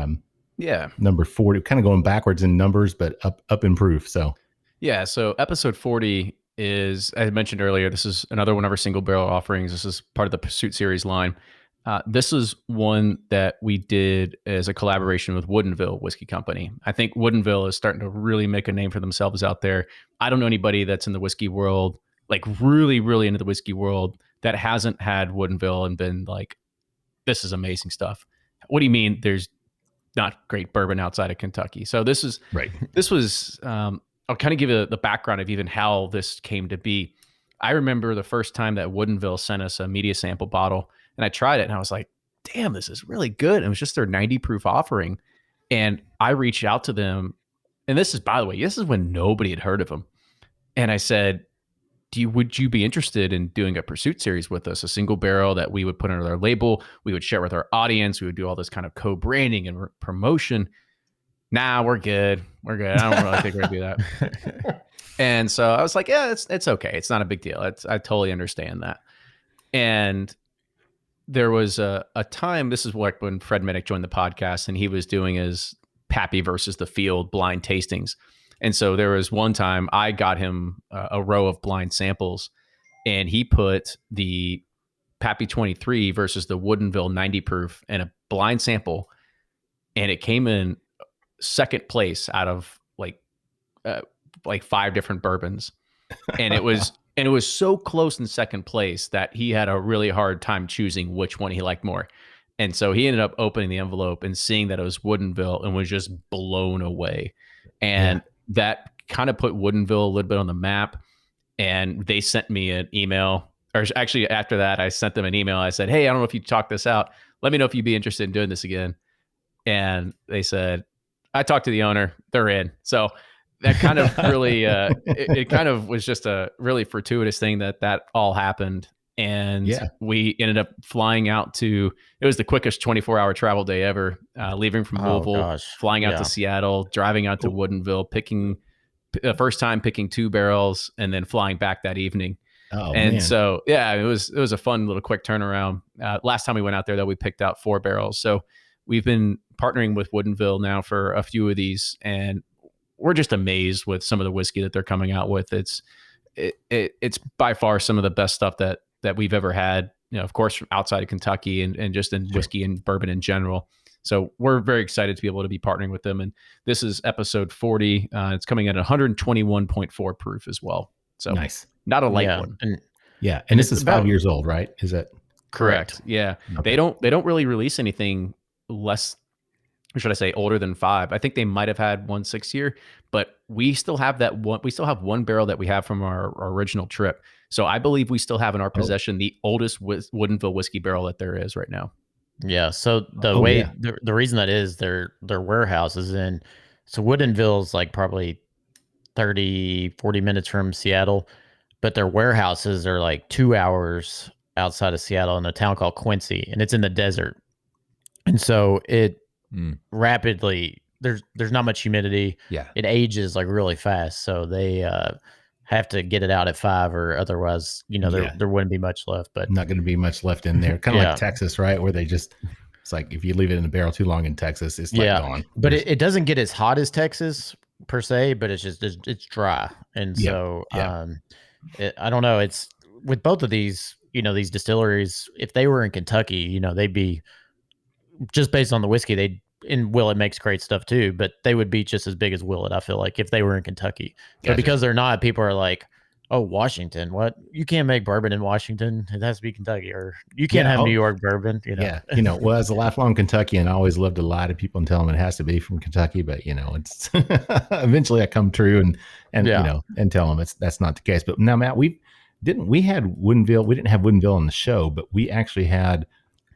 [SPEAKER 2] number 40, kind of going backwards in numbers, but up in proof. So
[SPEAKER 4] episode 40 is, as I mentioned earlier, this is another one of our single barrel offerings. This is part of the Pursuit series line. This is one that we did as a collaboration with Woodinville Whiskey Company. I think Woodinville is starting to really make a name for themselves out there. I don't know anybody that's in the whiskey world, like really, really into the whiskey world, that hasn't had Woodinville and been like, this is amazing stuff. What do you mean there's not great bourbon outside of Kentucky? So this is
[SPEAKER 2] right.
[SPEAKER 4] This was, I'll kind of give you the background of even how this came to be. I remember the first time that Woodinville sent us a media sample bottle, and I tried it and I was like, damn, this is really good. And it was just their 90 proof offering. And I reached out to them. And this is, by the way, this is when nobody had heard of them. And I said, would you be interested in doing a Pursuit series with us, a single barrel that we would put under our label? We would share with our audience. We would do all this kind of co-branding and promotion. Nah, we're good. I don't really think we're gonna do that. And so I was like, yeah, it's okay. It's not a big deal. I totally understand that. And there was a time, this is like when Fred Minnick joined the podcast, and he was doing his Pappy versus the Field blind tastings. And so there was one time I got him a row of blind samples, and he put the Pappy 23 versus the Woodinville 90 proof in a blind sample, and it came in second place out of like 5 different bourbons. And it was so close in second place that he had a really hard time choosing which one he liked more. And so he ended up opening the envelope and seeing that it was Woodinville and was just blown away. And that kind of put Woodinville a little bit on the map. And they sent me an email, or actually after that, I sent them an email. I said, hey, I don't know if you talked this out. Let me know if you'd be interested in doing this again. And they said, I talked to the owner, they're in. So that kind of really, it kind of was just a really fortuitous thing that all happened. And we ended up flying out to, it was the quickest 24-hour travel day ever, leaving from Louisville, flying out to Seattle, driving out to Woodinville, first time picking 2 barrels, and then flying back that evening. So it was a fun little quick turnaround. Last time we went out there, though, we picked out 4 barrels. So we've been partnering with Woodinville now for a few of these, and we're just amazed with some of the whiskey that they're coming out with. It's by far some of the best stuff that we've ever had, of course, from outside of Kentucky and just in whiskey and bourbon in general. So we're very excited to be able to be partnering with them. And this is episode 40. It's coming at 121.4 proof as well. So nice. Not a light one.
[SPEAKER 2] And this is 5 years old, right? Is that
[SPEAKER 4] correct? Yeah. Okay. They don't really release anything less, or should I say, older than 5. I think they might have had 1 6-year, but we still have that one. We still have 1 barrel that we have from our original trip. So I believe we still have in our possession the oldest Woodinville whiskey barrel that there is right now.
[SPEAKER 5] Yeah. So the reason that is their warehouse is in, so Woodinville is like probably 30, 40 minutes from Seattle, but their warehouses are like 2 hours outside of Seattle in a town called Quincy, and it's in the desert. And so it rapidly, there's not much humidity. Yeah. It ages like really fast. So they have to get it out at 5, or otherwise, there wouldn't be much left. But
[SPEAKER 2] not going to be much left in there. Kind of like Texas, right? Where they just, it's like if you leave it in a barrel too long in Texas, it's like gone.
[SPEAKER 5] But it doesn't get as hot as Texas per se, but it's dry. And so I don't know. It's with both of these, these distilleries, if they were in Kentucky, they'd be, just based on the whiskey, Willet makes great stuff too, but they would be just as big as Willet, I feel like, if they were in Kentucky. But because they're not, people are like, oh, Washington, what? You can't make bourbon in Washington. It has to be Kentucky, or you can't have New York bourbon.
[SPEAKER 2] Yeah. Well, as a lifelong Kentuckian, I always love to lie to people and tell them it has to be from Kentucky, but it's eventually I come true and and tell them that's not the case. But now, Matt, we had Woodinville. We didn't have Woodinville on the show, but we actually had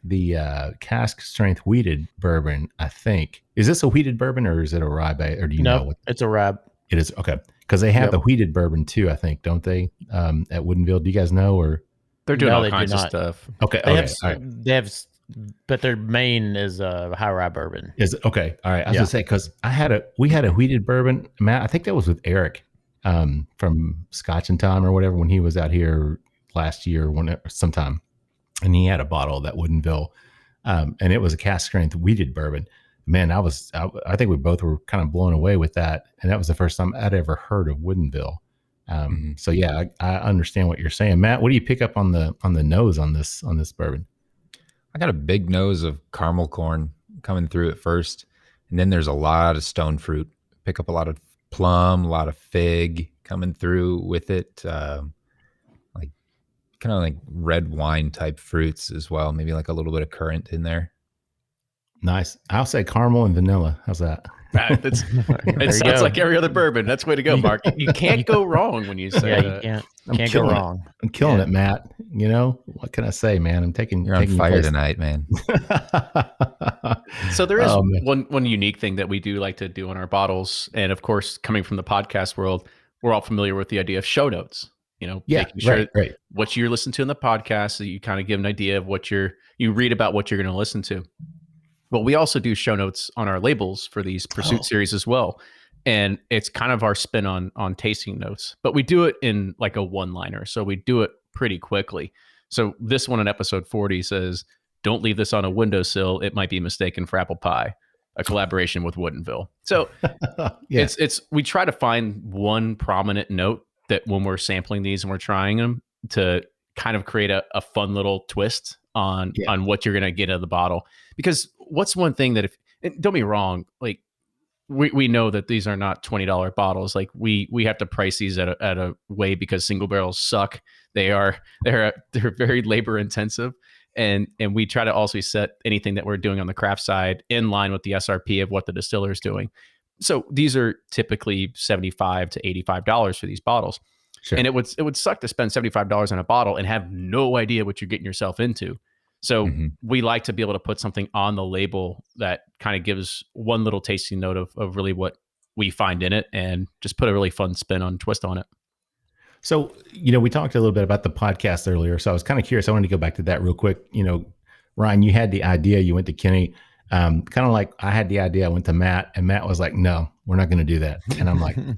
[SPEAKER 2] the cask strength wheated bourbon, I think. Is this a wheated bourbon, or is it a rye? Or do you know?
[SPEAKER 5] It's a rye.
[SPEAKER 2] It is. Okay. Because they have the wheated bourbon too, I think, don't they? At Woodinville. Do you guys know? Or
[SPEAKER 4] they're doing all kinds of stuff.
[SPEAKER 2] Okay.
[SPEAKER 5] They have, but their main is high rye bourbon.
[SPEAKER 2] Is it? Okay. All right. I was gonna say, because we had a wheated bourbon, Matt. I think that was with Eric from Scotch and Time or whatever, when he was out here last year, sometime. And he had a bottle of that Woodinville, and it was a cask strength wheated bourbon. Man, I think we both were kind of blown away with that, and that was the first time I'd ever heard of Woodinville. So yeah, I understand what you're saying, Matt. What do you pick up on the nose on this bourbon?
[SPEAKER 3] I got a big nose of caramel corn coming through at first, and then there's a lot of stone fruit. Pick up a lot of plum, a lot of fig coming through with it. Kind of like red wine type fruits as well. Maybe like a little bit of currant in there.
[SPEAKER 2] Nice. I'll say caramel and vanilla. How's that?
[SPEAKER 4] It sounds like every other bourbon. That's the way to go, Mark. You can't go wrong when you say that.
[SPEAKER 5] You can't go wrong.
[SPEAKER 2] I'm killing it, Matt. What can I say, man?
[SPEAKER 3] You're on fire tonight, man.
[SPEAKER 4] So there is one unique thing that we do like to do on our bottles. And of course, coming from the podcast world, we're all familiar with the idea of show notes. Making sure what you're listening to in the podcast, so you kind of give an idea of what you read about what you're going to listen to. But we also do show notes on our labels for these Pursuit series as well. And it's kind of our spin on tasting notes, but we do it in like a one-liner. So we do it pretty quickly. So this one in episode 40 says, "Don't leave this on a windowsill. It might be mistaken for apple pie." A collaboration with Woodinville. So we try to find one prominent note that when we're sampling these and we're trying them, to kind of create a fun little twist on what you're going to get out of the bottle. Because what's one thing that don't be wrong, like we know that these are not $20 bottles. Like we have to price these at a way, because single barrels suck. They're very labor intensive. And we try to also set anything that we're doing on the craft side in line with the SRP of what the distiller is doing. So these are typically $75 to $85 for these bottles. Sure. And it would suck to spend $75 on a bottle and have no idea what you're getting yourself into. So we like to be able to put something on the label that kind of gives one little tasting note of really what we find in it, and just put a really fun spin on twist on it.
[SPEAKER 2] So, we talked a little bit about the podcast earlier. So I was kind of curious. I wanted to go back to that real quick. Ryan, you had the idea, you went to Kenny, kind of like I had the idea. I went to Matt, and Matt was like, no, we're not going to do that. And I'm like, and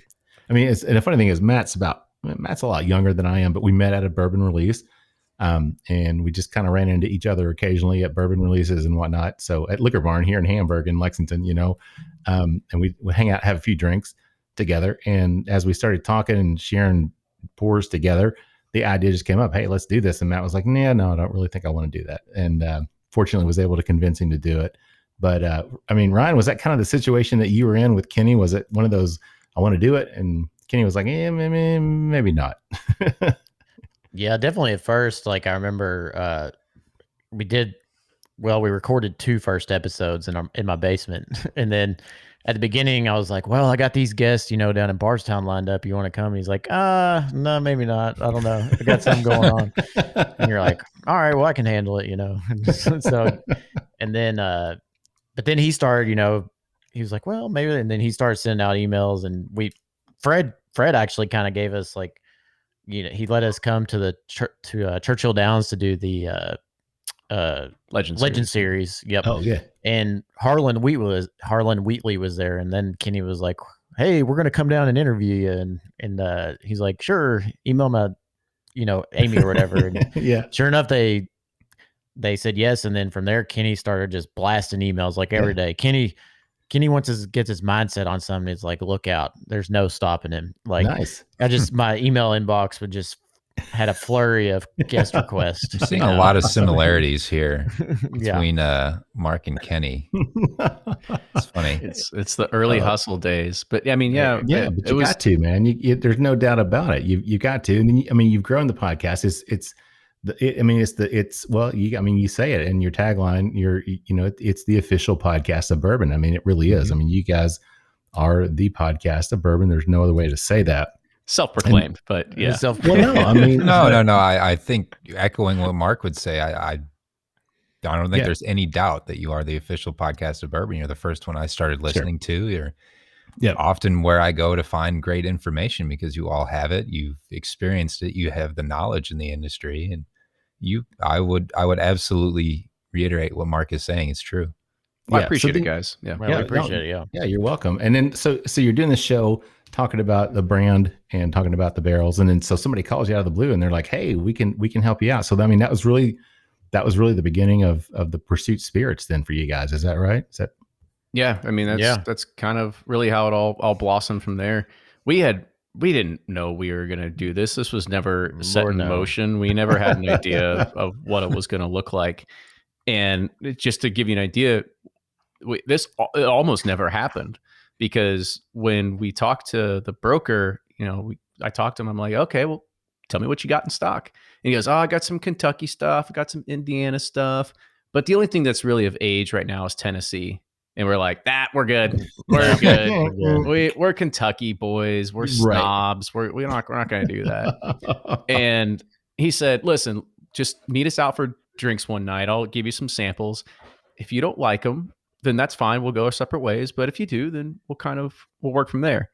[SPEAKER 2] the funny thing is Matt's a lot younger than I am, but we met at a bourbon release. And we just kind of ran into each other occasionally at bourbon releases and whatnot. So at Liquor Barn here in Hamburg in Lexington, and we hang out, have a few drinks together. And as we started talking and sharing pours together, the idea just came up, hey, let's do this. And Matt was like, no, I don't really think I want to do that. And fortunately was able to convince him to do it. But Ryan, was that kind of the situation that you were in with Kenny? Was it one of those, I want to do it? And Kenny was like, maybe not.
[SPEAKER 5] Yeah, definitely at first. Like I remember we recorded 2 first episodes in my basement. And then at the beginning I was like, well, I got these guests, down in Bardstown lined up. You want to come? And he's like, no, maybe not. I don't know. I got something going on. And you're like, all right, well, I can handle it, So, and then, but then he started, he was like, well, maybe. And then he started sending out emails, and Fred actually kind of gave us like, he let us come to the Churchill Downs to do the Legend series. Yep.
[SPEAKER 2] Oh yeah.
[SPEAKER 5] And Harlan Wheatley was there, and then Kenny was like, "Hey, we're gonna come down and interview you," and he's like, "Sure, email my, Amy or whatever." And
[SPEAKER 2] yeah.
[SPEAKER 5] Sure enough, they said yes, and then from there, Kenny started just blasting emails like every day. Kenny gets his mindset on something. It's like, look out, there's no stopping him. Like,
[SPEAKER 2] nice.
[SPEAKER 5] My email inbox would just had a flurry of guest requests.
[SPEAKER 3] I'm seeing a lot of similarities here between Mark and Kenny. It's funny.
[SPEAKER 4] It's the early hustle days, but
[SPEAKER 2] but you got to, man. There's no doubt about it. You got to, and you've grown the podcast. You say it in your tagline. It's the official podcast of bourbon. It really is. You guys are the podcast of bourbon. There's no other way to say that.
[SPEAKER 4] Self-proclaimed, but yeah.
[SPEAKER 3] No. I think echoing what Mark would say, I don't think there's any doubt that you are the official podcast of bourbon. You're the first one I started listening to. You're often where I go to find great information because you all have it. You've experienced it. You have the knowledge in the industry, and I would absolutely reiterate what Mark is saying. It's true.
[SPEAKER 4] Well, I appreciate it, guys. Yeah,
[SPEAKER 5] I appreciate it.
[SPEAKER 2] Yeah, you're welcome. And then so you're doing the show, talking about the brand and talking about the barrels, and then so somebody calls you out of the blue and they're like, "Hey, we can help you out." So that was really the beginning of the Pursuit Spirits then for you guys. Is that right?
[SPEAKER 4] Yeah, that's kind of really how it all blossomed from there. We didn't know we were going to do this. This was never set in motion. We never had an idea of what it was going to look like. And just to give you an idea, it almost never happened, because when we talked to the broker, I talked to him. I'm like, okay, well, tell me what you got in stock. And he goes, oh, I got some Kentucky stuff. I got some Indiana stuff. But the only thing that's really of age right now is Tennessee. And we're like, we're good. We're good. We're Kentucky boys. We're snobs. Right. We're not going to do that. And he said, listen, just meet us out for drinks one night. I'll give you some samples. If you don't like them, then that's fine. We'll go our separate ways. But if you do, then we'll work from there.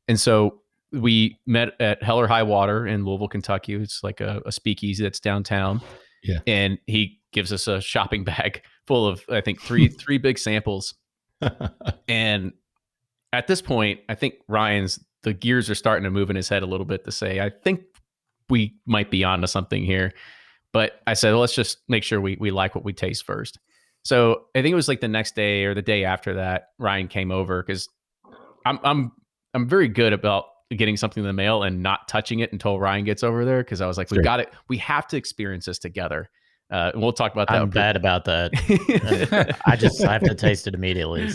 [SPEAKER 4] And so we met at Hell or High Water in Louisville, Kentucky. It's like a speakeasy that's downtown.
[SPEAKER 2] Yeah.
[SPEAKER 4] And he gives us a shopping bag full of, I think, three big samples. And at this point, I think the gears are starting to move in his head a little bit to say, I think we might be onto something here. But I said, well, let's just make sure we like what we taste first. So I think it was like the next day or the day after that, Ryan came over, because I'm very good about getting something in the mail and not touching it until Ryan gets over there. Because I was like, we have to experience this together. And we'll talk about that.
[SPEAKER 5] I'm bad about that. I have to taste it immediately.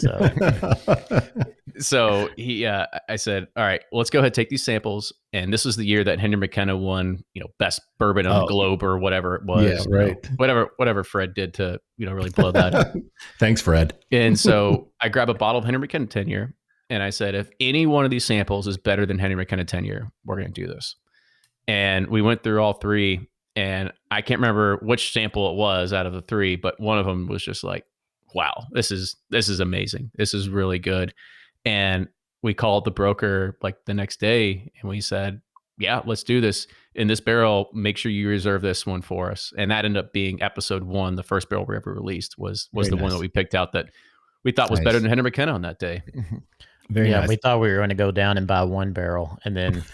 [SPEAKER 4] So I said, all right, well, let's go ahead and take these samples. And this was the year that Henry McKenna won, best bourbon on the globe or whatever it was.
[SPEAKER 2] Yeah, right.
[SPEAKER 4] Whatever Fred did to, really blow that up.
[SPEAKER 2] Thanks, Fred.
[SPEAKER 4] And so I grabbed a bottle of Henry McKenna 10 year. And I said, if any one of these samples is better than Henry McKenna 10 year, we're going to do this. And we went through all three. And I can't remember which sample it was out of the three, but one of them was just like, wow, this is amazing. This is really good. And we called the broker like the next day and we said, yeah, let's do this in this barrel. Make sure you reserve this one for us. And that ended up being episode 1. The first barrel we ever released was the one that we picked out that we thought was better than Henry McKenna on that day.
[SPEAKER 5] Very nice. We thought we were going to go down and buy 1 barrel, and then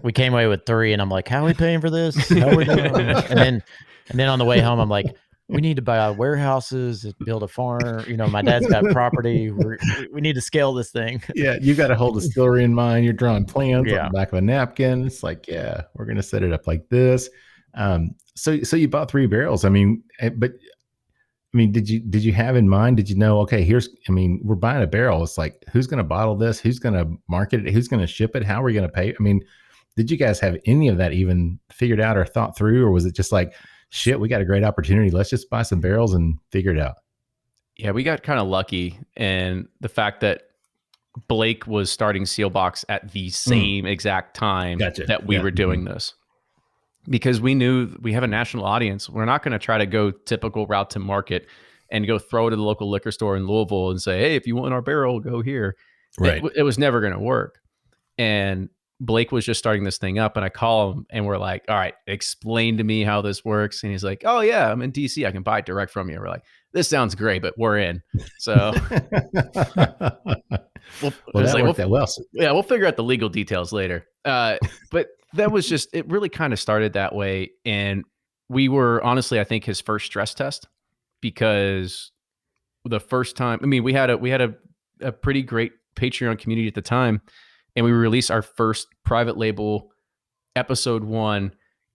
[SPEAKER 5] we came away with 3, and I'm like, how are we paying for this? How are we doing? And then on the way home, I'm like, we need to buy warehouses, build a farm. My dad's got property. We need to scale this thing.
[SPEAKER 2] Yeah, you got a whole distillery in mind. You're drawing plans on the back of a napkin. It's like, yeah, we're going to set it up like this. So you bought 3 barrels. Did you have in mind? Did you know? Okay, we're buying a barrel. It's like, who's going to bottle this? Who's going to market it? Who's going to ship it? How are we going to pay? Did you guys have any of that even figured out or thought through, or was it just like, shit, we got a great opportunity, let's just buy some barrels and figure it out?
[SPEAKER 4] Yeah, we got kind of lucky, and the fact that Blake was starting Sealbox at the same exact time that we were doing this, because we knew we have a national audience. We're not going to try to go typical route to market and go throw it at the local liquor store in Louisville and say, hey, if you want our barrel, go here. Right. It was never going to work. And Blake was just starting this thing up, and I call him and we're like, all right, explain to me how this works. And he's like, oh yeah, I'm in DC. I can buy it direct from you. We're like, this sounds great, but we're in. So we'll figure out the legal details later. But that was just, it really kind of started that way. And we were honestly, I think, his first stress test, because the first time, we had a pretty great Patreon community at the time. And we released our first private label episode 1,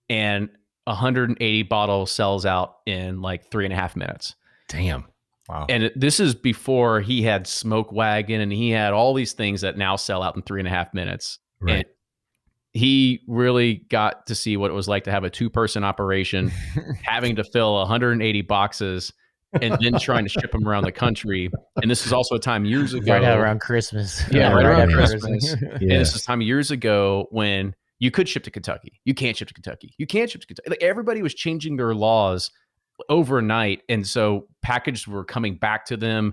[SPEAKER 4] and 180 bottles sells out in like 3.5 minutes.
[SPEAKER 2] Damn. Wow.
[SPEAKER 4] And this is before he had Smoke Wagon, and he had all these things that now sell out in 3.5 minutes. Right. And he really got to see what it was like to have a 2-person operation, having to fill 180 boxes and then trying to ship them around the country. And this is also a time years ago.
[SPEAKER 5] Right around Christmas.
[SPEAKER 4] Yeah, right around Christmas. Yeah. And this is time years ago when you could ship to Kentucky. You can't ship to Kentucky. You can't ship to Kentucky. Like, everybody was changing their laws overnight. And so packages were coming back to them.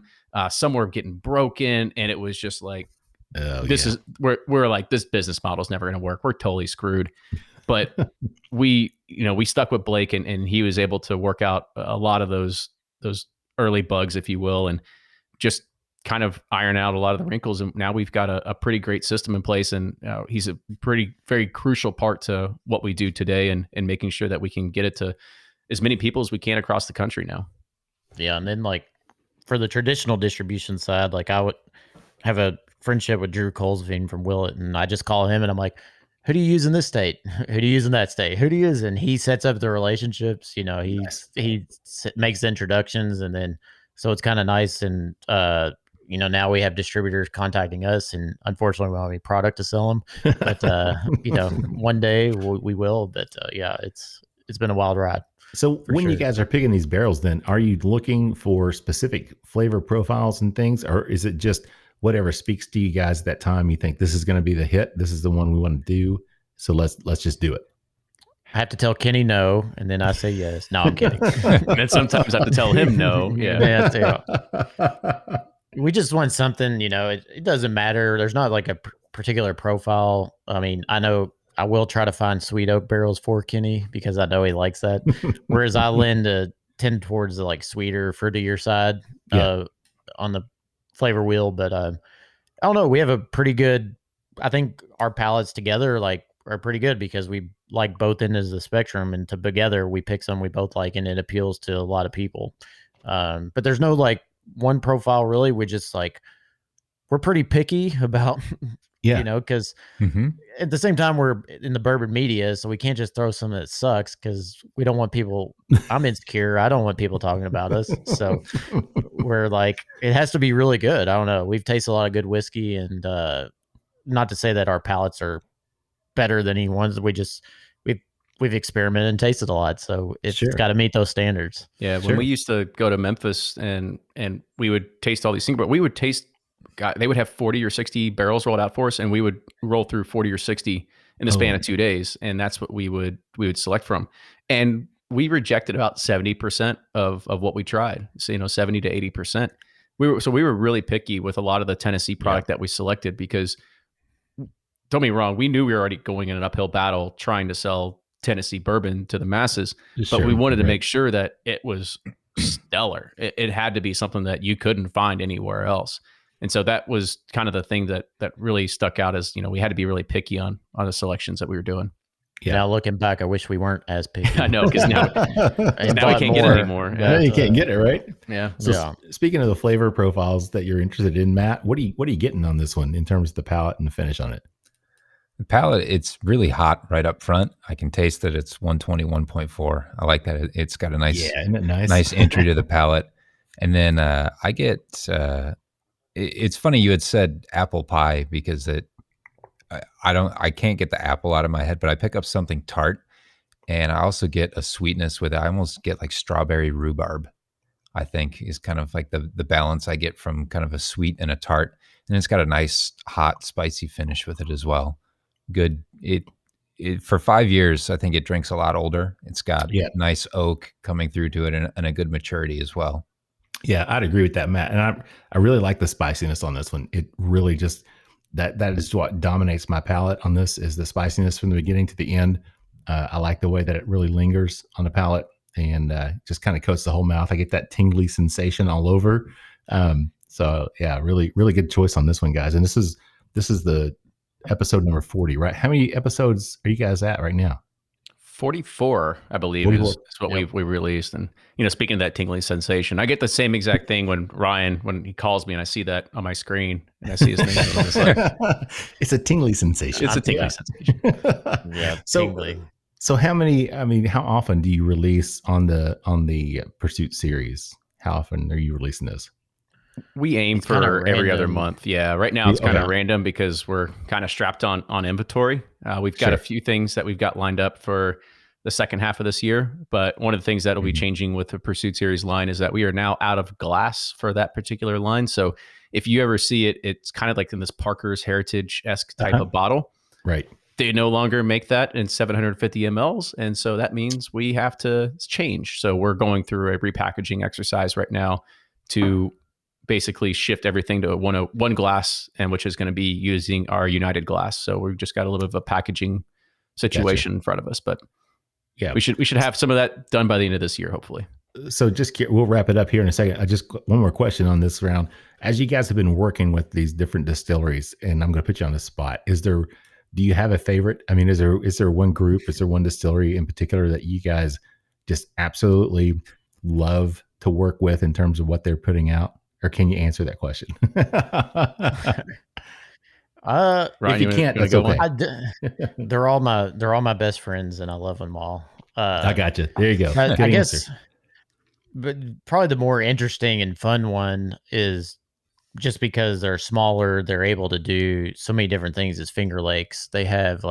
[SPEAKER 4] Some were getting broken. And it was just like, we're like, this business model is never going to work. We're totally screwed. But we stuck with Blake, and he was able to work out a lot of those early bugs, if you will, and just kind of iron out a lot of the wrinkles. And now we've got a pretty great system in place, and he's a very crucial part to what we do today, and making sure that we can get it to as many people as we can across the country now.
[SPEAKER 5] Yeah. And then, like, for the traditional distribution side, like, I would have a friendship with Drew Colesveen from Willett, and I just call him and I'm like, who do you use in this state? Who do you use in that state? Who do you use? And he sets up the relationships. He makes the introductions, and then so it's kind of nice. And now we have distributors contacting us, and unfortunately we don't have any product to sell them. But one day we will. But it's been a wild ride.
[SPEAKER 2] So when you guys are picking these barrels, then are you looking for specific flavor profiles and things, or is it just whatever speaks to you guys at that time? You think this is going to be the hit, this is the one we want to do, so let's just do it?
[SPEAKER 5] I have to tell Kenny no, and then I say yes. No, I'm kidding.
[SPEAKER 4] And then sometimes I have to tell him no. Yeah.
[SPEAKER 5] We just want something, it doesn't matter. There's not like a particular profile. I know I will try to find sweet oak barrels for Kenny, because I know he likes that. Whereas I tend towards the like sweeter, fruitier side on the flavor wheel. But I don't know. We have a pretty good, I think our palates together are pretty good, because we like both ends of the spectrum, and together we pick some we both like, and it appeals to a lot of people. But there's no like one profile really. We just we're pretty picky about, because at the same time we're in the bourbon media, so we can't just throw something that sucks, because we don't want people, I'm insecure. I don't want people talking about us. So we're like, it has to be really good. I don't know. We've tasted a lot of good whiskey, and not to say that our palates are better than anyone's. We've experimented and tasted a lot, so it's got to meet those standards.
[SPEAKER 4] Yeah, when we used to go to Memphis and we would taste all these things, but we would taste, they would have 40 or 60 barrels rolled out for us, and we would roll through 40 or 60 in the span of 2 days, and that's what we would select from. And we rejected about 70% of what we tried. So 70 to 80%. We were really picky with a lot of the Tennessee product that we selected, because don't be wrong, we knew we were already going in an uphill battle trying to sell Tennessee bourbon to the masses, but we wanted to make sure that it was stellar. It had to be something that you couldn't find anywhere else. And so that was kind of the thing that really stuck out as, we had to be really picky on the selections that we were doing.
[SPEAKER 5] Yeah. Now looking back, I wish we weren't as picky.
[SPEAKER 4] I know, because now we can't get it anymore.
[SPEAKER 2] Yeah, you can't get it, right?
[SPEAKER 4] Yeah.
[SPEAKER 2] So speaking of the flavor profiles that you're interested in, Matt, what are you getting on this one in terms of the palate and the finish on it?
[SPEAKER 3] The palate, it's really hot right up front. I can taste that it's 120, 1.4. I like that. It's got a isn't it nice entry to the palate. And then I get, it's funny you had said apple pie, because I can't get the apple out of my head, but I pick up something tart, and I also get a sweetness with it. I almost get like strawberry rhubarb, I think is kind of like the balance I get from kind of a sweet and a tart. And it's got a nice hot, spicy finish with it as well. Good. It for 5 years, I think it drinks a lot older. It's got nice oak coming through to it, and a good maturity as well.
[SPEAKER 2] Yeah, I'd agree with that, Matt. And I really like the spiciness on this one. It really just, that is what dominates my palate on this, is the spiciness from the beginning to the end. I like the way that it really lingers on the palate and just kind of coats the whole mouth. I get that tingly sensation all over. So yeah, really, really good choice on this one, guys. And this is the episode number 40, right? How many episodes are you guys at right now?
[SPEAKER 4] 44, I believe, is what we released. And, speaking of that tingling sensation, I get the same exact thing when he calls me and I see that on my screen and I see his name. And it's like,
[SPEAKER 2] it's a tingly sensation.
[SPEAKER 4] It's a tingly sensation.
[SPEAKER 5] Yeah.
[SPEAKER 2] So how often do you release on the Pursuit series? How often are you releasing this?
[SPEAKER 4] We aim for every other month. Yeah. Right now it's kind of random because we're kind of strapped on inventory. We've got a few things that we've got lined up for the second half of this year. But one of the things that will be changing with the Pursuit series line is that we are now out of glass for that particular line. So if you ever see it, it's kind of like in this Parker's Heritage-esque type of bottle.
[SPEAKER 2] Right.
[SPEAKER 4] They no longer make that in 750 mLs. And so that means we have to change. So we're going through a repackaging exercise right now to basically shift everything to one glass, and which is going to be using our United glass. So we've just got a little bit of a packaging situation in front of us, but yeah, we should have some of that done by the end of this year, hopefully.
[SPEAKER 2] So we'll wrap it up here in a second. Just one more question on this round. As you guys have been working with these different distilleries, and I'm going to put you on the spot, do you have a favorite? I mean, is there one group, is there one distillery in particular that you guys just absolutely love to work with in terms of what they're putting out? Or can you answer that question?
[SPEAKER 5] Ryan,
[SPEAKER 2] if you can't, that's okay.
[SPEAKER 5] They're all my best friends, and I love them all.
[SPEAKER 2] I got you. There you go.
[SPEAKER 5] I guess, but probably the more interesting and fun one is just because they're smaller, they're able to do so many different things as Finger Lakes. They have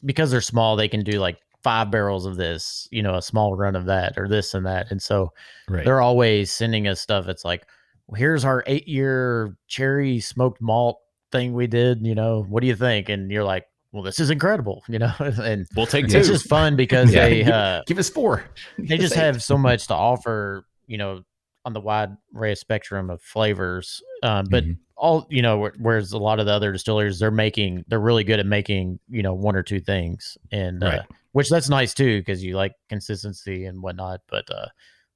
[SPEAKER 5] because they're small, they can do 5 barrels of this, a small run of that, or this and that. And so they're always sending us stuff. It's like, well, here's our 8-year cherry smoked malt thing we did, what do you think? And you're like, well, this is incredible, and
[SPEAKER 4] we'll take 2.
[SPEAKER 5] It's just fun because they
[SPEAKER 2] give us 4.
[SPEAKER 5] They just have so much to offer, on the wide array of spectrum of flavors. But all, whereas a lot of the other distilleries, they're really good at making, 1 or 2 things. And, which that's nice too, because you like consistency and whatnot, but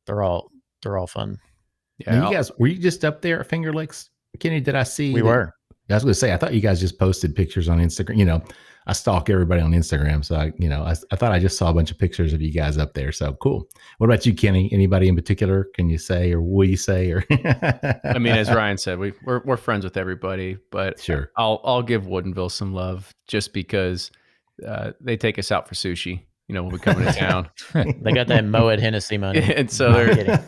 [SPEAKER 5] they're all fun.
[SPEAKER 2] Yeah. Now you guys, were you just up there at Finger Lakes, Kenny? Did I see?
[SPEAKER 5] We were.
[SPEAKER 2] I was going to say, I thought you guys just posted pictures on Instagram. I stalk everybody on Instagram, so I thought I just saw a bunch of pictures of you guys up there. So cool. What about you, Kenny? Anybody in particular? Can you say, or will you say, or?
[SPEAKER 4] I mean, as Ryan said, we're friends with everybody, but
[SPEAKER 2] sure,
[SPEAKER 4] I'll give Woodinville some love just because they take us out for sushi, when we come into town.
[SPEAKER 5] They got that Moet Hennessy money.
[SPEAKER 4] And so they're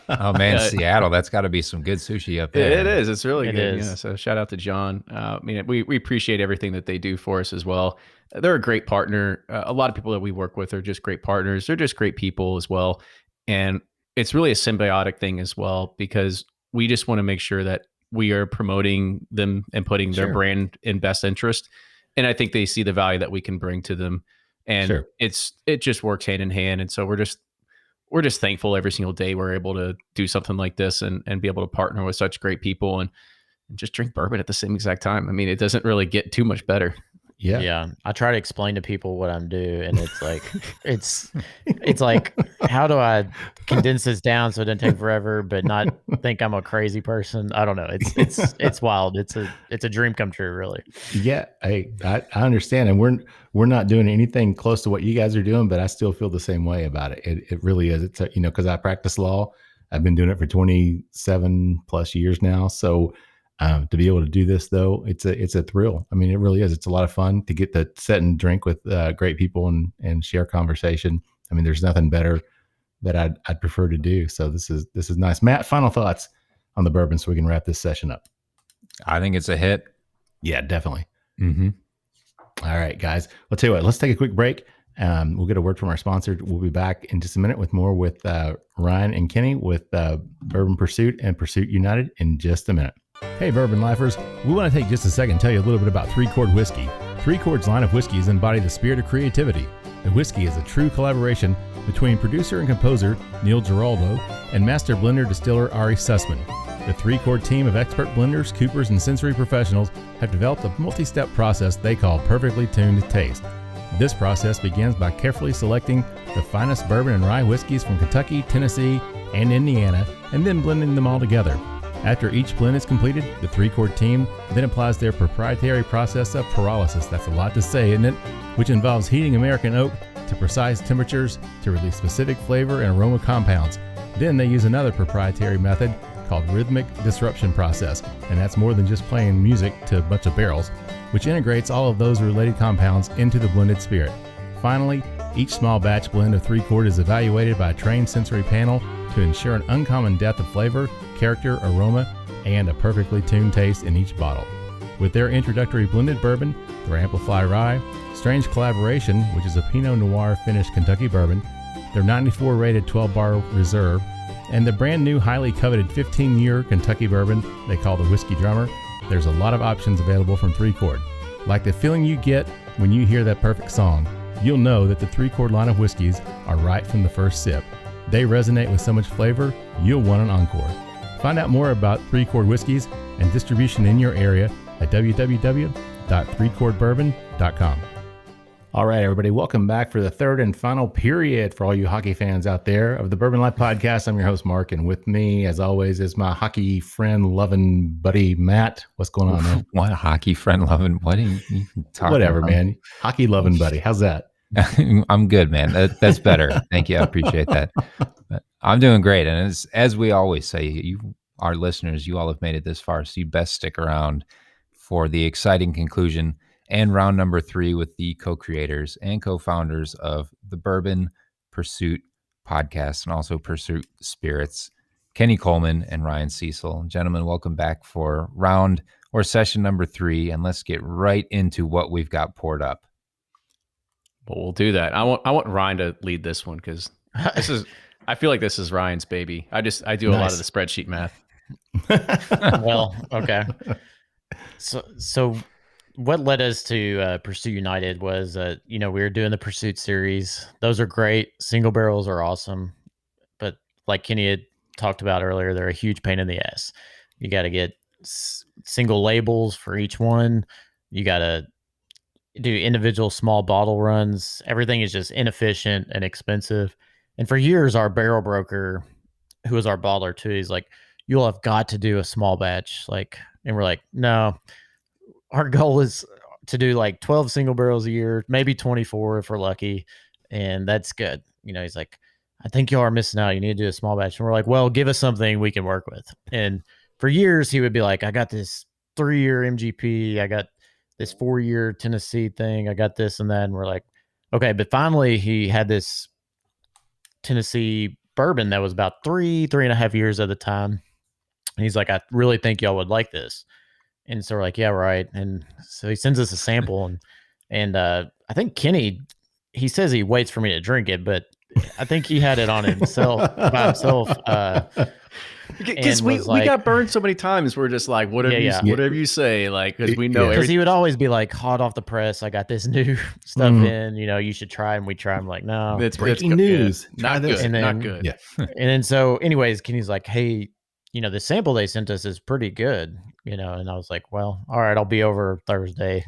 [SPEAKER 3] oh man, Seattle, that's got to be some good sushi up there.
[SPEAKER 4] It is. It's really good.
[SPEAKER 5] Is.
[SPEAKER 4] Yeah, so shout out to John. We appreciate everything that they do for us as well. They're a great partner. A lot of people that we work with are just great partners. They're just great people as well. And it's really a symbiotic thing as well, because we just want to make sure that we are promoting them and putting their brand in best interest. And I think they see the value that we can bring to them. And it just works hand in hand. And so we're just thankful every single day we're able to do something like this and be able to partner with such great people. And and just drink bourbon at the same exact time. I mean, it doesn't really get too much better.
[SPEAKER 2] Yeah.
[SPEAKER 5] Yeah. I try to explain to people what I'm doing, and it's like, it's like, how do I condense this down so it doesn't take forever, but not think I'm a crazy person? I don't know. It's wild. It's a dream come true, really.
[SPEAKER 2] Yeah. I understand. And we're not doing anything close to what you guys are doing, but I still feel the same way about it. It really is. It's cause I practice law. I've been doing it for 27 plus years now. So, to be able to do this though, it's a thrill. I mean, it really is. It's a lot of fun to get to sit and drink with great people and share conversation. I mean, there's nothing better that I'd prefer to do. So this is nice. Matt, final thoughts on the bourbon so we can wrap this session up.
[SPEAKER 3] I think it's a hit.
[SPEAKER 2] Yeah, definitely.
[SPEAKER 3] Mm-hmm.
[SPEAKER 2] All right, guys. I'll tell you what, let's take a quick break. We'll get a word from our sponsor. We'll be back in just a minute with more with Ryan and Kenny with Bourbon Pursuit and Pursuit United in just a minute. Hey, Bourbon Lifers. We want to take just a second and tell you a little bit about 3 Chord Whiskey. 3 Chord's line of whiskeys embody the spirit of creativity. The whiskey is a true collaboration between producer and composer Neil Giraldo and master blender distiller Ari Sussman. The 3 Chord team of expert blenders, coopers, and sensory professionals have developed a multi-step process they call perfectly tuned taste. This process begins by carefully selecting the finest bourbon and rye whiskeys from Kentucky, Tennessee, and Indiana, and then blending them all together. After each blend is completed, the 3 Chord team then applies their proprietary process of pyrolysis, that's a lot to say, isn't it? Which involves heating American oak to precise temperatures to release specific flavor and aroma compounds. Then they use another proprietary method called rhythmic disruption process, and that's more than just playing music to a bunch of barrels, which integrates all of those related compounds into the blended spirit. Finally, each small batch blend of 3 Chord is evaluated by a trained sensory panel to ensure an uncommon depth of flavor, character, aroma, and a perfectly tuned taste in each bottle. With their introductory blended bourbon, their Amplify Rye, Strange Collaboration, which is a Pinot Noir finished Kentucky bourbon, their 94 rated 12 Bar Reserve, and the brand new highly coveted 15-year Kentucky bourbon they call the Whiskey Drummer, there's a lot of options available from 3 Chord. Like the feeling you get when you hear that perfect song, you'll know that the 3 Chord line of whiskeys are right from the first sip. They resonate with so much flavor, you'll want an encore. Find out more about 3 Chord whiskeys and distribution in your area at www.3chordbourbon.com. All right, everybody, welcome back for the third and final period for all you hockey fans out there of the Bourbon Life Podcast. I'm your host, Mark, and with me, as always, is my hockey friend, loving buddy, Matt. What's going on, man?
[SPEAKER 3] What hockey friend loving? What are you talking
[SPEAKER 2] Whatever,
[SPEAKER 3] about?
[SPEAKER 2] Man. Hockey loving buddy. How's that?
[SPEAKER 3] I'm good, man. That's better. Thank you. I appreciate that. But I'm doing great. And as we always say, you, our listeners, you all have made it this far, so you best stick around for the exciting conclusion and round number 3 with the co-creators and co-founders of the Bourbon Pursuit Podcast and also Pursuit Spirits, Kenny Coleman and Ryan Cecil. Gentlemen, welcome back for round or session number 3, and let's get right into what we've got poured up.
[SPEAKER 4] Well, we'll do that. I want Ryan to lead this one because I feel like this is Ryan's baby. I do a lot of the spreadsheet math.
[SPEAKER 5] Well, okay. So what led us to Pursuit United was, we were doing the Pursuit series. Those are great. Single barrels are awesome. But like Kenny had talked about earlier, they're a huge pain in the ass. You got to get single labels for each one. You got to do individual small bottle runs. Everything is just inefficient and expensive. And for years, our barrel broker, who was our bottler too, he's like, you'll have got to do a small batch. And we're like, no. Our goal is to do like 12 single barrels a year, maybe 24 if we're lucky. And that's good. He's like, I think you are missing out. You need to do a small batch. And we're like, well, give us something we can work with. And for years, he would be like, I got this 3-year MGP. I got this 4-year Tennessee thing. I got this and that. And we're like, okay. But finally, he had this Tennessee bourbon that was about 3.5 years at the time. And he's like, I really think y'all would like this. And so we're like, yeah, right. And so he sends us a sample, and I think Kenny, he says he waits for me to drink it, but I think he had it on himself by himself.
[SPEAKER 4] Because we got burned so many times. We're just like, whatever you say, like, because we know.
[SPEAKER 5] Because he would always be like, hot off the press, I got this new stuff in. You should try. And we try. I'm like, no,
[SPEAKER 2] it's breaking news.
[SPEAKER 4] Not good.
[SPEAKER 5] And then,
[SPEAKER 4] not good.
[SPEAKER 2] Yeah.
[SPEAKER 5] And then so, anyways, Kenny's like, hey, the sample they sent us is pretty good, and I was like, well, all right, I'll be over Thursday,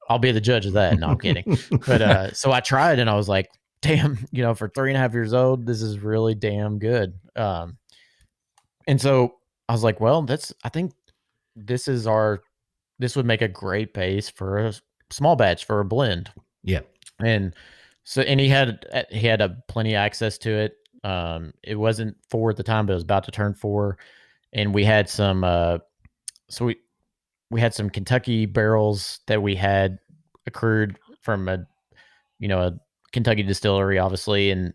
[SPEAKER 5] I'll be the judge of that. No, I'm kidding. But so I tried and I was like, damn, for 3.5 years old, this is really damn good. And so I was like, well, I think this would make a great base for a small batch, for a blend.
[SPEAKER 2] Yeah.
[SPEAKER 5] And so, and he had plenty of access to it. It wasn't 4 at the time, but it was about to turn 4. And we had some, we had some Kentucky barrels that we had accrued from a Kentucky distillery, obviously. And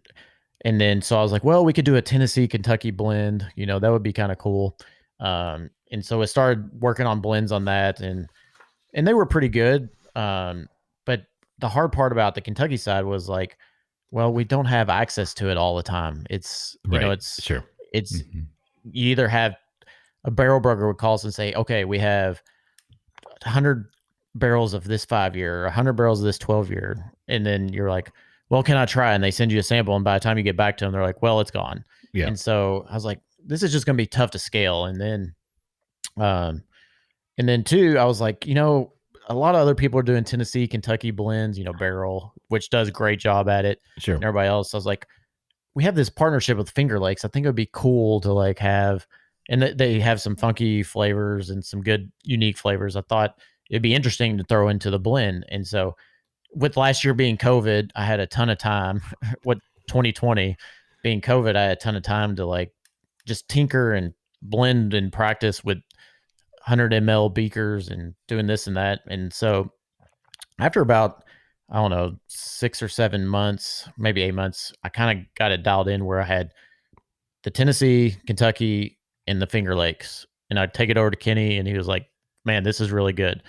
[SPEAKER 5] then, so I was like, well, we could do a Tennessee Kentucky blend, that would be kind of cool. And so I started working on blends on that, and they were pretty good. But the hard part about the Kentucky side was like, well, we don't have access to it all the time. It's, it's
[SPEAKER 2] sure.
[SPEAKER 5] It's you either have a barrel broker would call us and say, okay, we have 100 barrels of this 5-year, 100 barrels of this 12-year. And then you're like, well, can I try? And they send you a sample. And by the time you get back to them, they're like, well, it's gone.
[SPEAKER 2] Yeah.
[SPEAKER 5] And so I was like, this is just going to be tough to scale. And then too, I was like, a lot of other people are doing Tennessee, Kentucky blends, barrel, which does a great job at it.
[SPEAKER 2] Sure.
[SPEAKER 5] And everybody else. I was like, we have this partnership with Finger Lakes. I think it would be cool to like have, and they have some funky flavors and some good, unique flavors. I thought it'd be interesting to throw into the blend. And so with last year being COVID, I had a ton of time. 2020 being COVID, I had a ton of time to like just tinker and blend and practice with 100 ml beakers and doing this and that. And so after about, I don't know, 6 or 7 months, maybe 8 months, I kind of got it dialed in where I had the Tennessee, Kentucky, and the Finger Lakes. And I'd take it over to Kenny, and he was like, man, this is really good.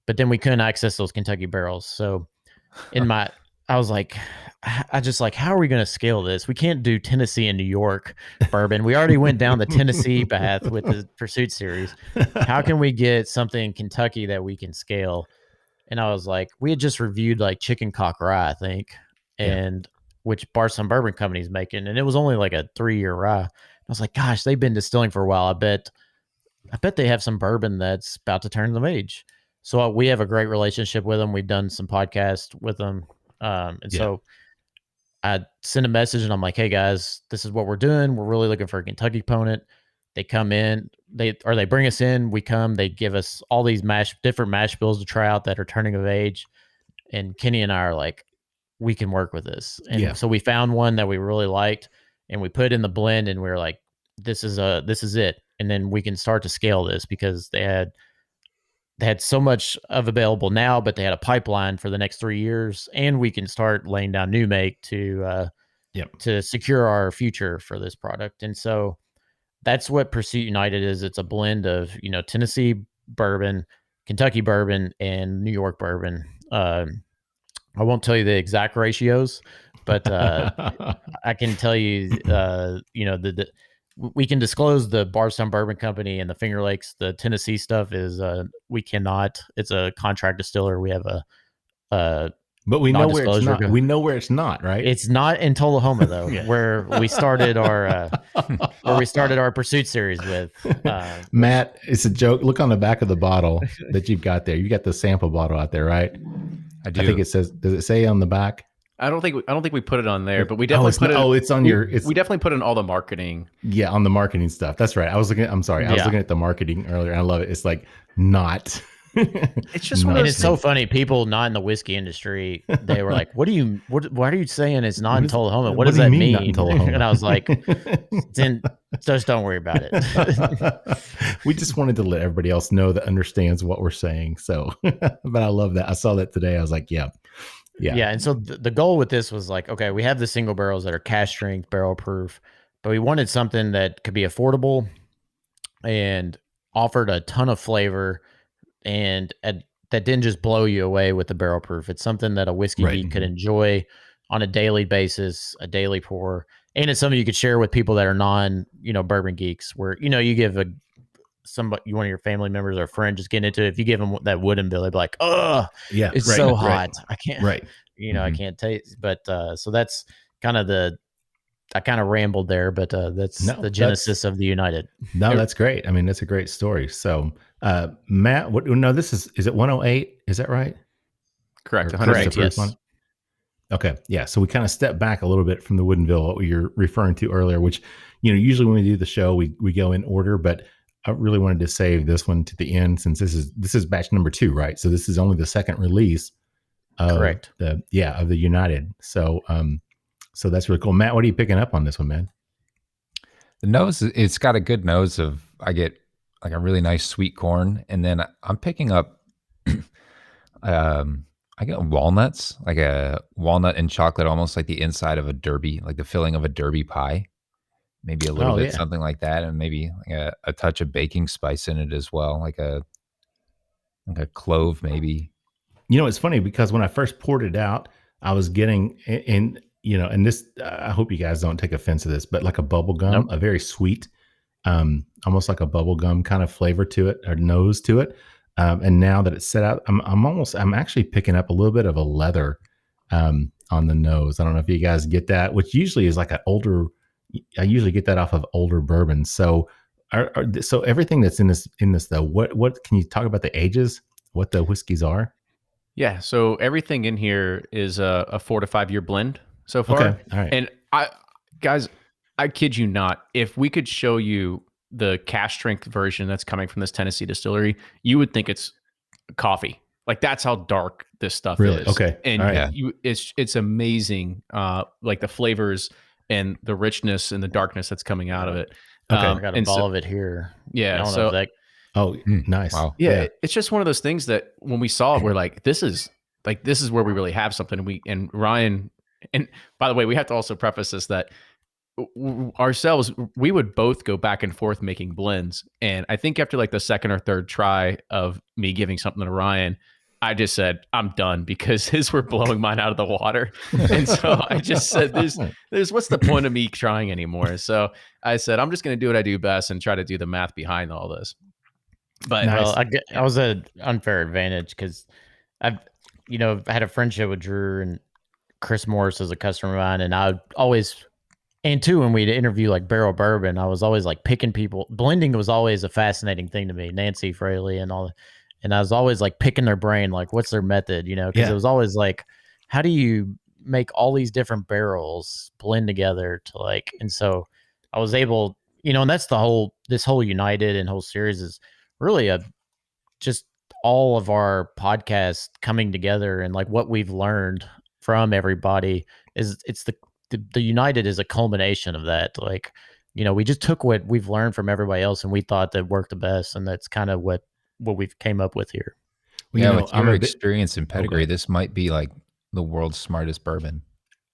[SPEAKER 5] But then we couldn't access those Kentucky barrels. So I was like, how are we going to scale this? We can't do Tennessee and New York bourbon. We already went down the Tennessee path with the Pursuit series. How can we get something in Kentucky that we can scale? And I was like, we had just reviewed like Chicken Cock Rye, I think, and which Bardstown Bourbon Company is making. And it was only like a 3-year rye. I was like, gosh, they've been distilling for a while. I bet they have some bourbon that's about to turn of age. So we have a great relationship with them. We've done some podcasts with them. So I sent a message and I'm like, hey guys, this is what we're doing. We're really looking for a Kentucky opponent. They come in, they bring us in, we come, they give us all these different mash bills to try out that are turning of age. And Kenny and I are like, we can work with this. And so we found one that we really liked and we put in the blend and we were like, this is it. And then we can start to scale this because they had so much of available now, but they had a pipeline for the next 3 years, and we can start laying down new make to secure our future for this product. And so that's what Pursuit United is. It's a blend of, Tennessee bourbon, Kentucky bourbon, and New York bourbon. I won't tell you the exact ratios, but I can tell you, we can disclose the Bardstown Bourbon Company and the Finger Lakes. The Tennessee stuff is we cannot. It's a contract distiller. We have
[SPEAKER 2] but we know where it's not. We know where it's not, right?
[SPEAKER 5] It's not in Tullahoma though, where we started our Pursuit series with.
[SPEAKER 2] Matt, it's a joke. Look on the back of the bottle that you've got there. You got the sample bottle out there, right?
[SPEAKER 3] I do.
[SPEAKER 2] I think it says. Does it say on the back?
[SPEAKER 4] I don't think we put it on there, but we definitely we definitely put in all the marketing.
[SPEAKER 2] Yeah, on the marketing stuff. That's right. I'm sorry. I was looking at the marketing earlier. I love it. It's like not.
[SPEAKER 4] It's just
[SPEAKER 5] and it's so funny. People not in the whiskey industry, they were like, why are you saying it's not in Tullahoma? What does that mean? Not in Tullahoma? And I was like, just don't worry about it.
[SPEAKER 2] We just wanted to let everybody else know that understands what we're saying. So, but I love that. I saw that today. I was like, yeah.
[SPEAKER 5] And so the goal with this was like, okay, we have the single barrels that are cask strength, barrel proof, but we wanted something that could be affordable and offered a ton of flavor and that didn't just blow you away with the barrel proof. It's something that a whiskey geek could enjoy on a daily basis, a daily pour, and it's something you could share with people that are non, bourbon geeks. Where you give one of your family members or a friend just getting into it. If you give them that wooden bill, they'd be like, "Oh, yeah, it's so hot. I can't, I can't taste." But so that's kind of the I kind of rambled there, but that's the genesis of the United.
[SPEAKER 2] No, that's great. I mean, that's a great story. So, Matt, this is it 108? Is that right?
[SPEAKER 4] Correct.
[SPEAKER 5] Correct. Yes.
[SPEAKER 2] Okay. Yeah. So we kind of step back a little bit from the Woodinville, what you're referring to earlier, which, usually when we do the show, we go in order, but I really wanted to save this one to the end since this is batch number 2, right? So this is only the second release of
[SPEAKER 5] Correct.
[SPEAKER 2] of the United. So, so that's really cool. Matt, what are you picking up on this one, man?
[SPEAKER 3] The nose, it's got a good nose I get like a really nice sweet corn. And then I'm picking up, I get walnuts, like a walnut and chocolate, almost like the inside of a derby, like the filling of a derby pie, maybe a little bit, something like that. And maybe like a touch of baking spice in it as well. Like a clove, maybe.
[SPEAKER 2] It's funny because when I first poured it out, I was getting and this, I hope you guys don't take offense to this, but like a bubble gum, a very sweet, almost like a bubble gum kind of flavor to it or nose to it. And now that it's set out, I'm actually picking up a little bit of a leather, on the nose. I don't know if you guys get that, which usually is like I usually get that off of older bourbon. So, so everything that's in this though, what can you talk about the ages, what the whiskeys are?
[SPEAKER 4] Yeah. So everything in here is a 4 to 5 year blend so far.
[SPEAKER 2] Okay. All right.
[SPEAKER 4] And I kid you not, if we could show you the cask strength version that's coming from this Tennessee distillery, you would think it's coffee. Like that's how dark this stuff is.
[SPEAKER 2] Okay.
[SPEAKER 4] And it's amazing. Like the flavors and the richness and the darkness that's coming out of it.
[SPEAKER 5] Okay. I got a ball of it here.
[SPEAKER 4] Yeah. So
[SPEAKER 2] nice.
[SPEAKER 4] Wow. Yeah. It's just one of those things that when we saw it, we're like, this is where we really have something. And Ryan, and by the way, we have to also preface this that ourselves, we would both go back and forth making blends. And I think after like the second or third try of me giving something to Ryan, I just said, I'm done because his were blowing mine out of the water. And so I just said, there's what's the point of me trying anymore? So I said, I'm just going to do what I do best and try to do the math behind all this. But
[SPEAKER 5] I was an unfair advantage because I've had a friendship with Drew and Chris Morris as a customer of mine. And I always, and too, when we'd interview like barrel bourbon, I was always like picking people. Blending was always a fascinating thing to me. Nancy Fraley and all. And I was always like picking their brain, like what's their method, because it was always like, how do you make all these different barrels blend together to like, and so I was able, and that's this whole United and whole series is really just all of our podcasts coming together and like what we've learned from everybody it's the United is a culmination of that. Like, we just took what we've learned from everybody else and we thought that worked the best. And that's kind of what we've came up with here.
[SPEAKER 3] Well, with your experience and pedigree, this might be like the world's smartest bourbon.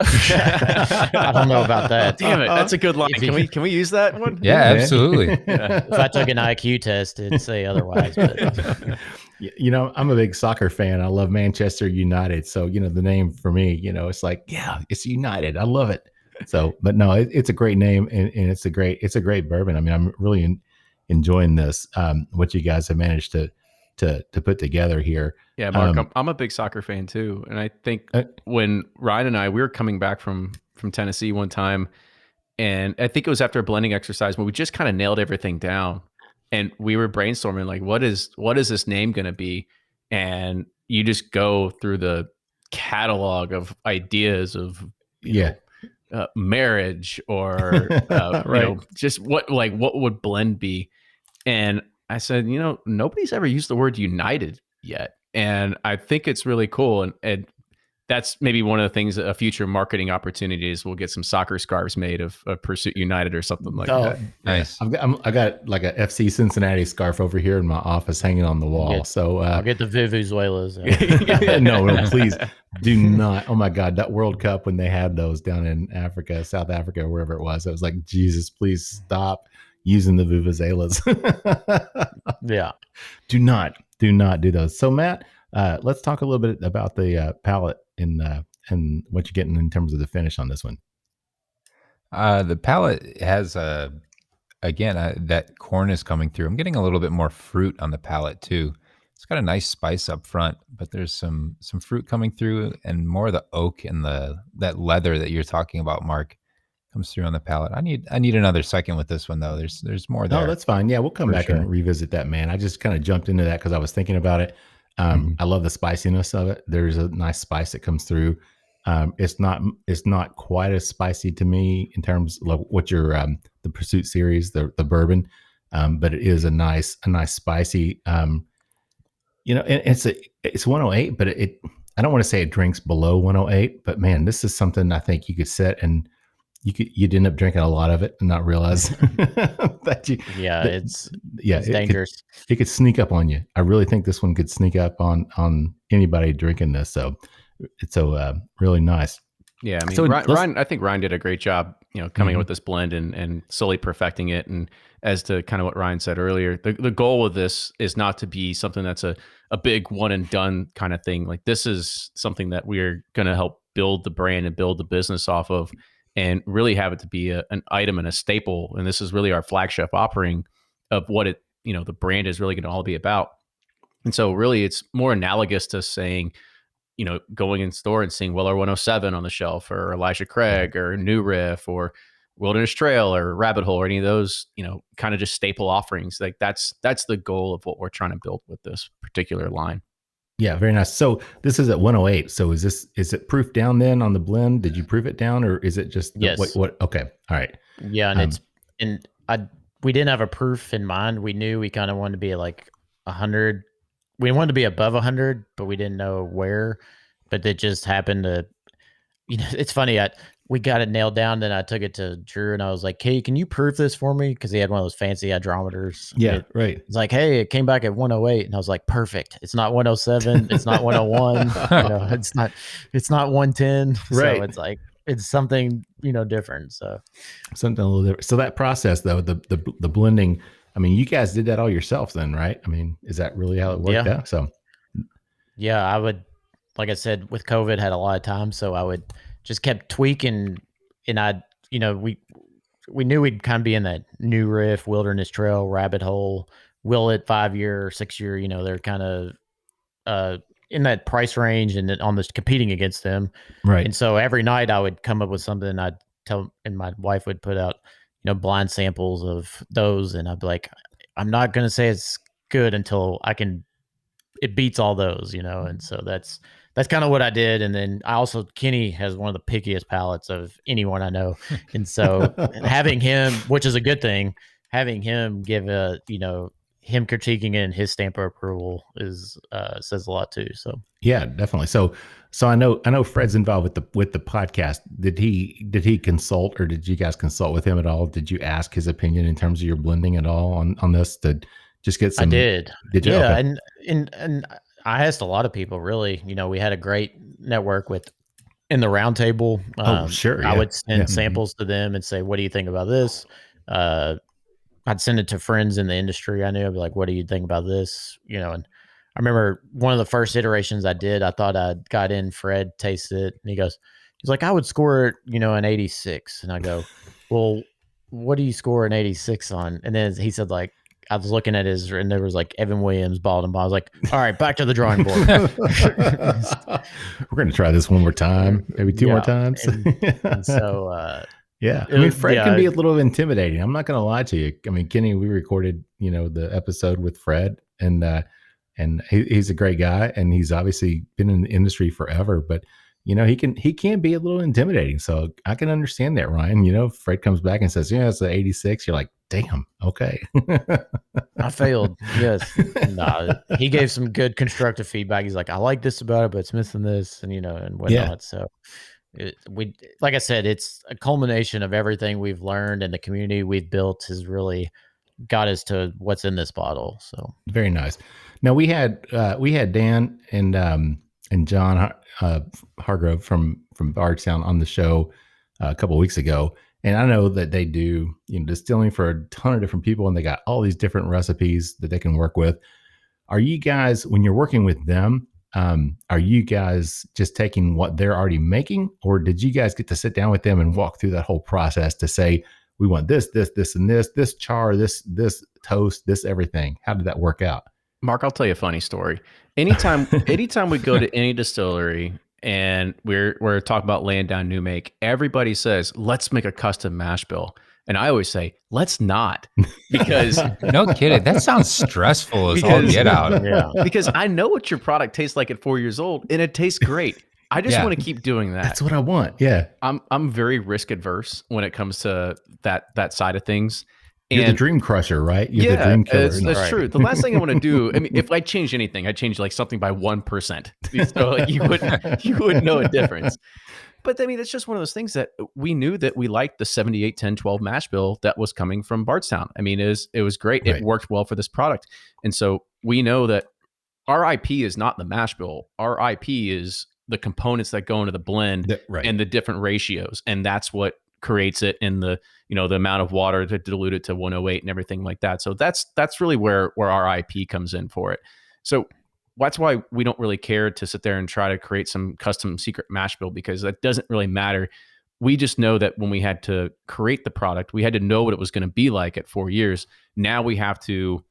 [SPEAKER 5] I don't know about that.
[SPEAKER 4] Damn it, that's a good line. Can we use that one?
[SPEAKER 3] Yeah, absolutely.
[SPEAKER 5] If I took an IQ test, it'd say otherwise. But.
[SPEAKER 2] I'm a big soccer fan. I love Manchester United. So, the name for me, it's like, yeah, it's United. I love it. So, but no, it's a great name and it's a great bourbon. I mean, I'm really enjoying this, what you guys have managed to put together here.
[SPEAKER 4] Yeah, Mark, I'm a big soccer fan too. And I think when Ryan and we were coming back from Tennessee one time, and I think it was after a blending exercise where we just kind of nailed everything down. And we were brainstorming like, what is this name going to be? And you just go through the catalog of ideas of marriage or just what would blend be. And I said, nobody's ever used the word united yet. And I think it's really cool. And that's maybe one of the things, a future marketing opportunities, we'll get some soccer scarves made of Pursuit United or something like that.
[SPEAKER 3] Nice.
[SPEAKER 2] I got like a FC Cincinnati scarf over here in my office hanging on the wall. So
[SPEAKER 5] I'll get the Vuvuzelas.
[SPEAKER 2] No, please do not. Oh my God, that World Cup when they had those down in Africa, South Africa, wherever it was, I was like, Jesus, please stop using the Vuvuzelas.
[SPEAKER 5] Yeah.
[SPEAKER 2] Do not do those. So Matt, let's talk a little bit about the palate and what you're getting in terms of the finish on this one.
[SPEAKER 3] The palate has that corn is coming through. I'm getting a little bit more fruit on the palate too. It's got a nice spice up front, but there's some fruit coming through and more of the oak and that leather that you're talking about, Mark, comes through on the palate. I need another second with this one though. There's more there.
[SPEAKER 2] Oh, that's fine. Yeah, we'll come back and revisit that, man. I just kind of jumped into that because I was thinking about it. I love the spiciness of it. There's a nice spice that comes through. It's not quite as spicy to me in terms of what your the Pursuit series, the bourbon, but it is a nice spicy. And it's 108, but I don't want to say it drinks below 108, but man, this is something I think you could set and you'd end up drinking a lot of it and not realize that
[SPEAKER 5] it's dangerous.
[SPEAKER 2] It could sneak up on you. I really think this one could sneak up on anybody drinking this. So it's really nice.
[SPEAKER 4] Yeah, I mean, Ryan, I think Ryan did a great job, coming up with this blend and slowly perfecting it. And as to kind of what Ryan said earlier, the goal of this is not to be something that's a big one and done kind of thing. Like, this is something that we're going to help build the brand and build the business off of, and really have it to be an item and a staple. And this is really our flagship offering of what the brand is really going to all be about. And so really it's more analogous to saying, going in store and seeing Weller 107 on the shelf, or Elijah Craig, or New Riff, or Wilderness Trail, or Rabbit Hole, or any of those, kind of just staple offerings. Like that's the goal of what we're trying to build with this particular line.
[SPEAKER 2] Yeah, very nice. So this is at 108. So is it proof down then on the blend? Did you proof it down, or is it just
[SPEAKER 5] yes?
[SPEAKER 2] What? Okay, all right.
[SPEAKER 5] Yeah, and we didn't have a proof in mind. We knew we kind of wanted to be like 100. We wanted to be above 100, but we didn't know where. But it just happened to, it's funny. We got it nailed down. Then I took it to Drew and I was like, "Hey, can you proof this for me?" Because he had one of those fancy hydrometers.
[SPEAKER 2] Yeah, right.
[SPEAKER 5] It's like, "Hey, it came back at 108," and I was like, "Perfect. It's not 107. It's not 101. It's not 110.
[SPEAKER 2] Right.
[SPEAKER 5] So it's like it's something different. So
[SPEAKER 2] something a little different. So that process though, the blending. I mean, you guys did that all yourself then, right? I mean, is that really how it worked out? So
[SPEAKER 5] yeah, I would. Like I said, with COVID, had a lot of time, so I would just kept tweaking, and we knew we'd kind of be in that New Riff, Wilderness Trail, Rabbit Hole, Willet 5-year, 6-year. They're kind of in that price range, and on this competing against them,
[SPEAKER 2] right?
[SPEAKER 5] And so every night I would come up with something. I'd tell, and my wife would put out, blind samples of those, and I'd be like, I'm not gonna say it's good until it beats all those, and so that's kind of what I did. And then Kenny has one of the pickiest palates of anyone I know. And so having him, which is a good thing, having him give him critiquing it and his stamp of approval says a lot too. So
[SPEAKER 2] yeah, definitely. So I know Fred's involved with the podcast. Did he consult, or did you guys consult with him at all? Did you ask his opinion in terms of your blending at all on this to just get some?
[SPEAKER 5] I did.
[SPEAKER 2] Did you?
[SPEAKER 5] Yeah.
[SPEAKER 2] Okay.
[SPEAKER 5] And I asked a lot of people, really. We had a great network in the round table.
[SPEAKER 2] Sure.
[SPEAKER 5] I would send samples to them and say, "What do you think about this?" I'd send it to friends in the industry I knew. I'd be like, "What do you think about this?" And I remember one of the first iterations I did, I thought I got in, Fred tasted it, and he's like, "I would score it, an 86." And I go, "Well, what do you score an 86 on?" And then he said, like, I was looking at and there was like Evan Williams, Baldwin. I was like, "All right, back to the drawing board."
[SPEAKER 2] We're going to try this one more time, maybe two more times.
[SPEAKER 5] And so,
[SPEAKER 2] yeah, I mean, Fred can be a little intimidating. I'm not going to lie to you. I mean, Kenny, we recorded, the episode with Fred, and he's a great guy, and he's obviously been in the industry forever, but he can be a little intimidating. So I can understand that, Ryan. Fred comes back and says, "Yeah, it's an 86." You're like, "Damn, okay."
[SPEAKER 5] I failed. Yes. He gave some good constructive feedback. He's like, "I like this about it, but it's missing this," and and whatnot. Yeah. So like I said, it's a culmination of everything we've learned, and the community we've built has really got us to what's in this bottle. So
[SPEAKER 2] very nice. Now we had Dan and John Hargrove from Bardstown on the show a couple of weeks ago. And I know that they do, distilling for a ton of different people, and they got all these different recipes that they can work with. Are you guys, when you're working with them, are you guys just taking what they're already making, or did you guys get to sit down with them and walk through that whole process to say, we want this, and this char, this toast, this everything? How did that work out?
[SPEAKER 4] Mark, I'll tell you a funny story. Anytime we go to any distillery, and we're talking about laying down new make, everybody says, let's make a custom mash bill. And I always say, let's not, because
[SPEAKER 3] no kidding. That sounds stressful as all get out.
[SPEAKER 4] Yeah. Because I know what your product tastes like at 4 years old, and it tastes great. I just want to keep doing that.
[SPEAKER 2] That's what I want. Yeah.
[SPEAKER 4] I'm very risk adverse when it comes to that side of things.
[SPEAKER 2] You're the dream crusher, right? You're the dream killer.
[SPEAKER 4] That's true. The last thing I want to do, I mean, if I change anything, I change like something by 1%. So like you wouldn't know a difference. But I mean, it's just one of those things that we knew that we liked the 78, 10, 12 mash bill that was coming from Bardstown. I mean, it was great. Right. It worked well for this product. And so we know that our IP is not the mash bill. Our IP is the components that go into the blend and the different ratios. And that's what creates it in the, the amount of water to dilute it to 108 and everything like that. So that's really where our IP comes in for it. So that's why we don't really care to sit there and try to create some custom secret mash bill, because that doesn't really matter. We just know that when we had to create the product, we had to know what it was going to be like at 4 years. Now we have to,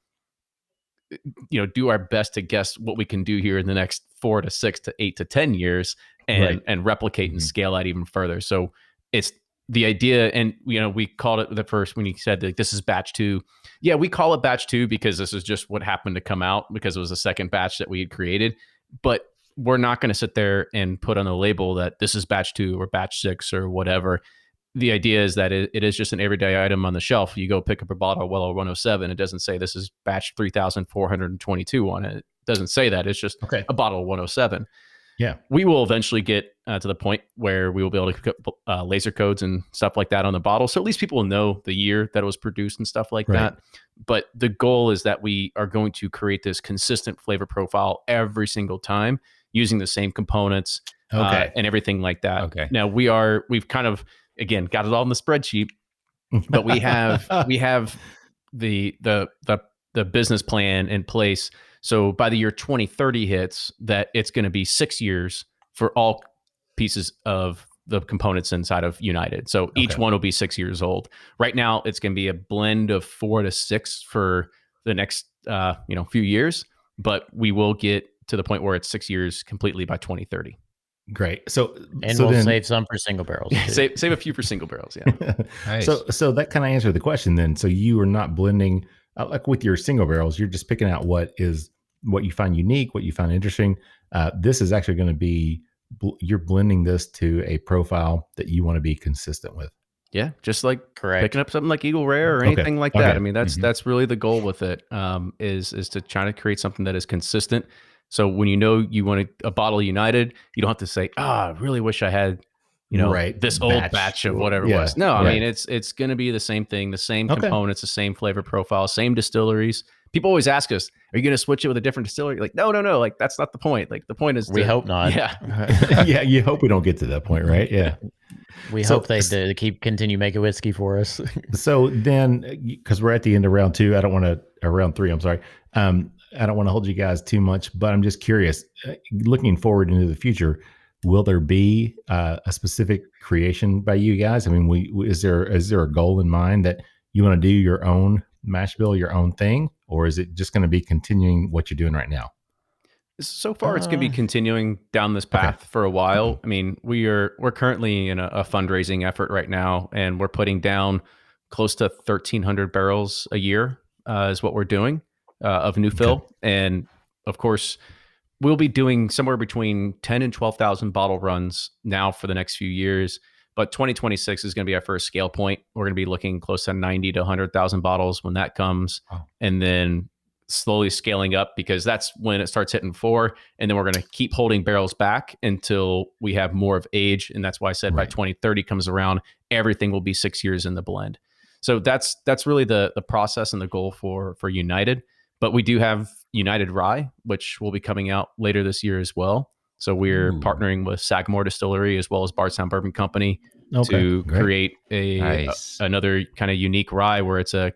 [SPEAKER 4] do our best to guess what we can do here in the next 4 to 6 to 8 to 10 years and replicate and scale that even further. So it's the idea, and we called it the first when you said that this is batch 2. Yeah, we call it batch 2 because this is just what happened to come out, because it was the second batch that we had created. But we're not going to sit there and put on the label that this is batch 2 or batch 6 or whatever. The idea is that it is just an everyday item on the shelf. You go pick up a bottle of Weller 107. It doesn't say this is batch 3,422 on it. It doesn't say that. It's just a bottle of 107.
[SPEAKER 2] Yeah,
[SPEAKER 4] we will eventually get to the point where we will be able to put laser codes and stuff like that on the bottle. So at least people will know the year that it was produced and stuff like that. But the goal is that we are going to create this consistent flavor profile every single time using the same components and everything like that. Okay. Now we've kind of, again, got it all in the spreadsheet, but we have the business plan in place. So by the year 2030 hits, that it's going to be 6 years for all pieces of the components inside of United. So each one will be 6 years old. Right now, it's going to be a blend of 4 to 6 for the next few years, but we will get to the point where it's 6 years completely by 2030.
[SPEAKER 2] Great. So
[SPEAKER 5] we'll save some for single barrels.
[SPEAKER 4] Save a few for single barrels. Yeah.
[SPEAKER 2] Nice. So that kind of answered the question then. So you are not blending like with your single barrels. You're just picking out what you find unique, what you find interesting. This is actually going to be, you're blending this to a profile that you want to be consistent with.
[SPEAKER 4] Yeah, just like picking up something like Eagle Rare or anything like that. I mean, that's really the goal with it, is to try to create something that is consistent. So when you want a bottle of United, you don't have to say, I really wish I had, this old batch of whatever it was. No, I mean, it's going to be the same thing, the same components, the same flavor profile, same distilleries. People always ask us, are you going to switch it with a different distillery? Like, no. Like, that's not the point. Like, the point is
[SPEAKER 5] we hope not.
[SPEAKER 4] Yeah.
[SPEAKER 2] Yeah. You hope we don't get to that point, right? Yeah.
[SPEAKER 5] We hope they continue making whiskey for us.
[SPEAKER 2] So then, because we're at the end of round 2, round 3, I'm sorry. I don't want to hold you guys too much, but I'm just curious, looking forward into the future, will there be a specific creation by you guys? I mean, is there a goal in mind that you want to do your own mash bill, your own thing, or is it just going to be continuing what you're doing right now?
[SPEAKER 4] So far, it's going to be continuing down this path for a while. I mean, we're currently in a fundraising effort right now, and we're putting down close to 1,300 barrels a year is what we're doing of new fill. And of course, we'll be doing somewhere between 10 and 12,000 bottle runs now for the next few years. But 2026 is going to be our first scale point. We're going to be looking close to 90 to 100,000 bottles when that comes. Oh. And then slowly scaling up, because that's when it starts hitting 4. And then we're going to keep holding barrels back until we have more of age. And that's why I said by 2030 comes around, everything will be 6 years in the blend. So that's really the process and the goal for United. But we do have United Rye, which will be coming out later this year as well. So we're partnering with Sagamore Distillery as well as Bardstown Bourbon Company to create another kind of unique rye where it's a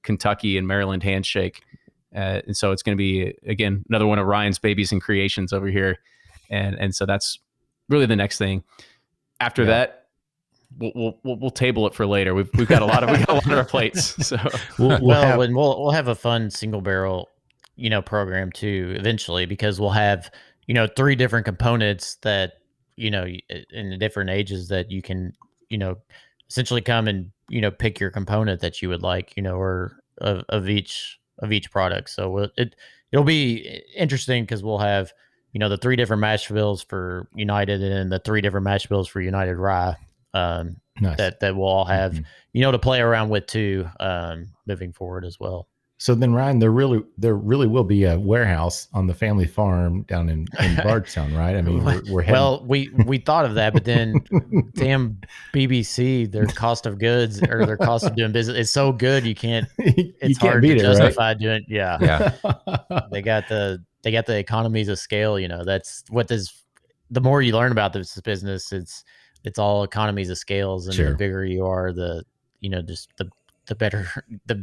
[SPEAKER 4] Kentucky and Maryland handshake. And so it's going to be, again, another one of Ryan's babies and creations over here. And so that's really the next thing. After that, we'll table it for later. We've got a lot on our plates. So
[SPEAKER 5] we'll have a fun single barrel, program too, eventually, because we'll have, 3 different components that, in the different ages that you can, essentially come and, pick your component that you would like, or of each product. So it'll be interesting because we'll have, the 3 different mash bills for United and the 3 different mash bills for United Rye. Nice. that we'll all have, to play around with too, moving forward as well.
[SPEAKER 2] So then, Ryan, there really will be a warehouse on the family farm down in Bardstown, right? I mean, we're heading...
[SPEAKER 5] Well, we thought of that, but then damn BBC, their cost of goods or their cost of doing business is so good it's hard to justify doing. Yeah. They got the economies of scale. That's what the more you learn about this business, it's all economies of scales, and the bigger you are, just the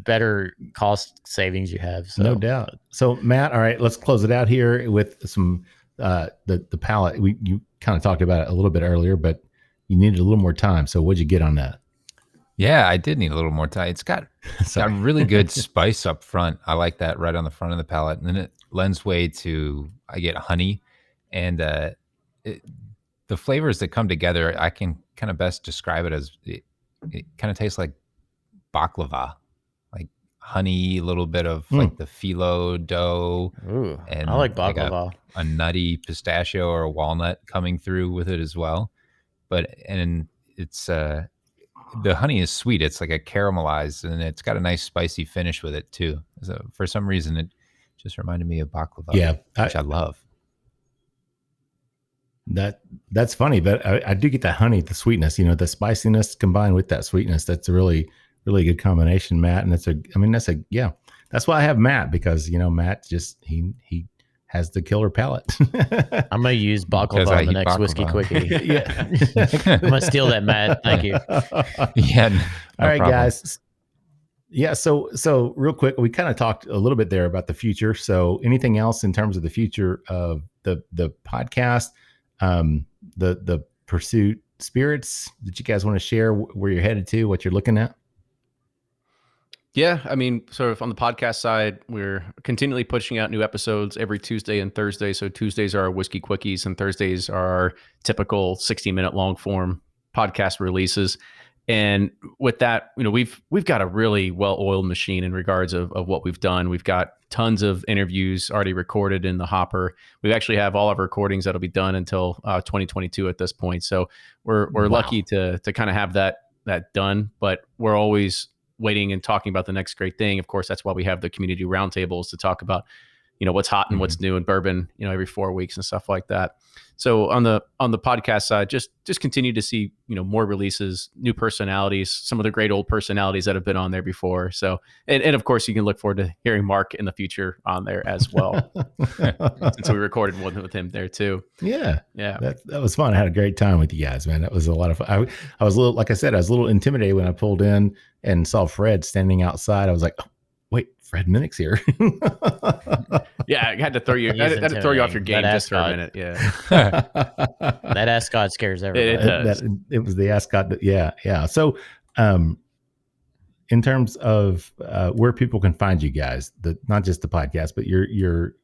[SPEAKER 5] better cost savings you have. So.
[SPEAKER 2] No doubt. So Matt, all right, let's close it out here with some the palate. You kind of talked about it a little bit earlier, but you needed a little more time. So what'd you get on that?
[SPEAKER 3] Yeah, I did need a little more time. It's got really good spice up front. I like that right on the front of the palate, and then it lends way to I get honey, and the flavors that come together. I can kind of best describe it as it kind of tastes like baklava, like honey, a little bit of like the phyllo dough.
[SPEAKER 5] Ooh, and I like baklava.
[SPEAKER 3] Like a nutty pistachio or a walnut coming through with it as well. And it's the honey is sweet. It's like a caramelized, and it's got a nice spicy finish with it too. So for some reason, it just reminded me of baklava.
[SPEAKER 2] Yeah,
[SPEAKER 3] which I love.
[SPEAKER 2] That's funny, but I do get that honey, the sweetness. The spiciness combined with that sweetness. That's a really good combination, Matt. And that's why I have Matt, because Matt just he has the killer palate.
[SPEAKER 5] I'm gonna use baklava on the next whiskey quickie.
[SPEAKER 2] Yeah,
[SPEAKER 5] I'm gonna steal that, Matt. Thank you.
[SPEAKER 3] Yeah.
[SPEAKER 2] All right, guys. Yeah. So real quick, we kind of talked a little bit there about the future. So anything else in terms of the future of the podcast, the Pursuit Spirits that you guys want to share, where you're headed to, what you're looking at?
[SPEAKER 4] Yeah, I mean, sort of on the podcast side, we're continually pushing out new episodes every Tuesday and Thursday. So Tuesdays are our Whiskey Quickies, and Thursdays are our typical 60-minute long form podcast releases. And with that, we've got a really well-oiled machine in regards of what we've done. We've got tons of interviews already recorded in the hopper. We actually have all of our recordings that'll be done until 2022 at this point. So we're lucky to kind of have that done, but we're always waiting and talking about the next great thing. Of course, that's why we have the community roundtables to talk about, what's hot and what's new in bourbon, every 4 weeks and stuff like that. So on the podcast side, just continue to see, more releases, new personalities, some of the great old personalities that have been on there before. So, and of course you can look forward to hearing Mark in the future on there as well. Since we recorded one with him there too.
[SPEAKER 2] Yeah. That was fun. I had a great time with you guys, man. That was a lot of fun. I was a little, like I said, I was a little intimidated when I pulled in and saw Fred standing outside. I was like, oh, wait, Fred Minnick's here.
[SPEAKER 4] Yeah, I had to throw you. I had to throw you off your game just for a minute. Yeah,
[SPEAKER 5] that ascot scares everybody.
[SPEAKER 2] It was the ascot. Yeah. So, in terms of where people can find you guys, not just the podcast, but your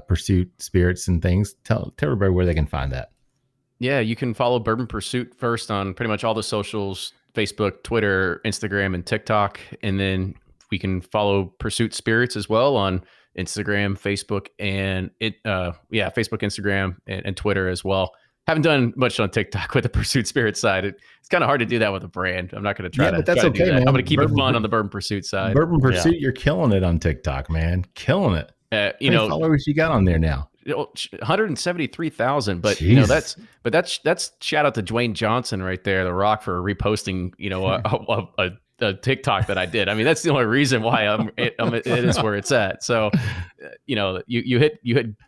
[SPEAKER 2] Pursuit Spirits and things. Tell everybody where they can find that.
[SPEAKER 4] Yeah, you can follow Bourbon Pursuit first on pretty much all the socials: Facebook, Twitter, Instagram, and TikTok, and then we can follow Pursuit Spirits as well on Instagram, Facebook, and Facebook, Instagram, and Twitter as well. Haven't done much on TikTok with the Pursuit Spirit side. It's kind of hard to do that with a brand. I'm not going to try
[SPEAKER 2] but that's okay, man.
[SPEAKER 4] I'm going to keep it fun on the Bourbon Pursuit side.
[SPEAKER 2] Bourbon Pursuit, You're killing it on TikTok, man. Killing it. How many followers you got on there now?
[SPEAKER 4] 173,000, but that's shout out to Dwayne Johnson right there, The Rock, for reposting a TikTok that I did. I mean, that's the only reason why it is where it's at. So, you hit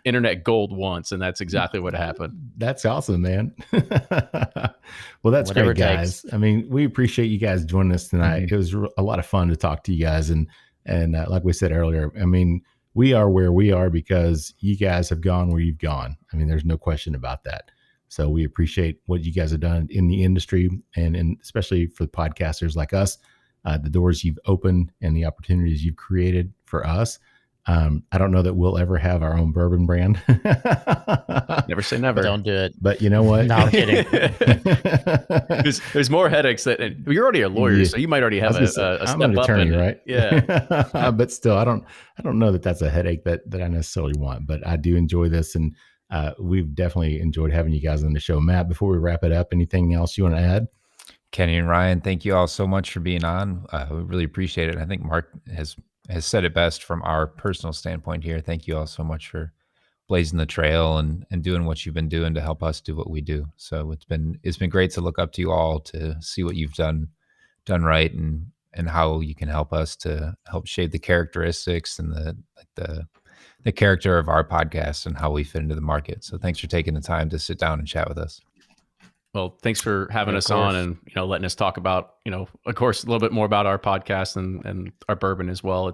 [SPEAKER 4] internet gold once, and that's exactly what happened.
[SPEAKER 2] That's awesome, man. Well, that's great, guys. I mean, we appreciate you guys joining us tonight. Mm-hmm. It was a lot of fun to talk to you guys. And like we said earlier, I mean, we are where we are because you guys have gone where you've gone. I mean, there's no question about that. So we appreciate what you guys have done in the industry, and especially for the podcasters like us, the doors you've opened and the opportunities you've created for us. I don't know that we'll ever have our own bourbon brand.
[SPEAKER 4] Never say never.
[SPEAKER 5] Don't do it.
[SPEAKER 2] But you know what?
[SPEAKER 5] No, I'm kidding.
[SPEAKER 4] there's more headaches that you're already a lawyer, so you might already have a step
[SPEAKER 2] I'm an attorney, right?
[SPEAKER 4] Yeah.
[SPEAKER 2] But still, I don't know that that's a headache that I necessarily want. But I do enjoy this, and we've definitely enjoyed having you guys on the show. Matt, before we wrap it up, anything else you want to add?
[SPEAKER 3] Kenny and Ryan, thank you all so much for being on. We really appreciate it. I think Mark has said it best from our personal standpoint here. Thank you all so much for blazing the trail and doing what you've been doing to help us do what we do. So it's been great to look up to you all, to see what you've done right, and how you can help us to help shape the characteristics and the character of our podcast and how we fit into the market. So thanks for taking the time to sit down and chat with us.
[SPEAKER 4] Well, thanks for having us on and, letting us talk about, of course, a little bit more about our podcast and our bourbon as well.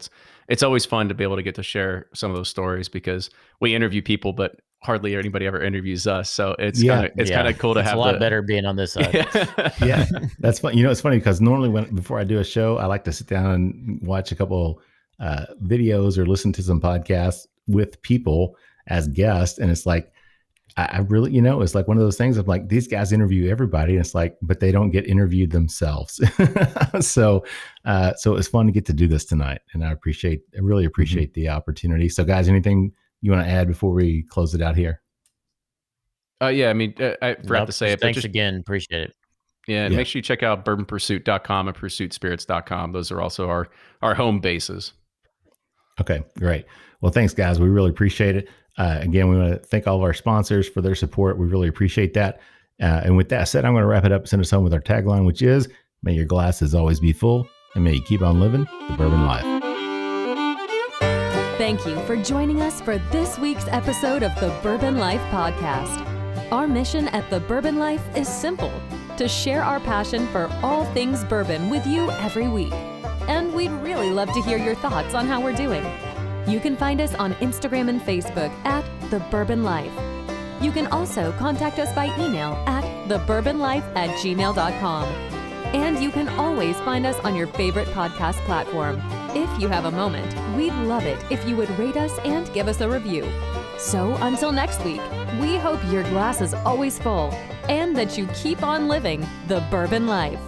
[SPEAKER 4] It's always fun to be able to get to share some of those stories, because we interview people, but hardly anybody ever interviews us. So it's kind of cool to have.
[SPEAKER 5] It's a lot better being on this side.
[SPEAKER 2] Yeah, that's fun. It's funny because normally before I do a show, I like to sit down and watch a couple videos or listen to some podcasts with people as guests, and it's like, I really, it's like one of those things of like, these guys interview everybody, and it's like, but they don't get interviewed themselves. So it's fun to get to do this tonight, and I really appreciate the opportunity. So guys, anything you want to add before we close it out here?
[SPEAKER 4] Yeah, I mean, I forgot to say it.
[SPEAKER 5] Thanks again. Appreciate it.
[SPEAKER 4] Yeah, and make sure you check out bourbonpursuit.com and pursuitspirits.com. Those are also our home bases.
[SPEAKER 2] Okay, great. Well, thanks, guys. We really appreciate it. Again, we want to thank all of our sponsors for their support. We really appreciate that. And with that said, I'm going to wrap it up and send us home with our tagline, which is, may your glasses always be full, and may you keep on living the bourbon life.
[SPEAKER 1] Thank you for joining us for this week's episode of the Bourbon Life Podcast. Our mission at the Bourbon Life is simple: to share our passion for all things bourbon with you every week. And we'd really love to hear your thoughts on how we're doing. You can find us on Instagram and Facebook at The Bourbon Life. You can also contact us by email at thebourbonlife@gmail.com. And you can always find us on your favorite podcast platform. If you have a moment, we'd love it if you would rate us and give us a review. So until next week, we hope your glass is always full and that you keep on living the bourbon life.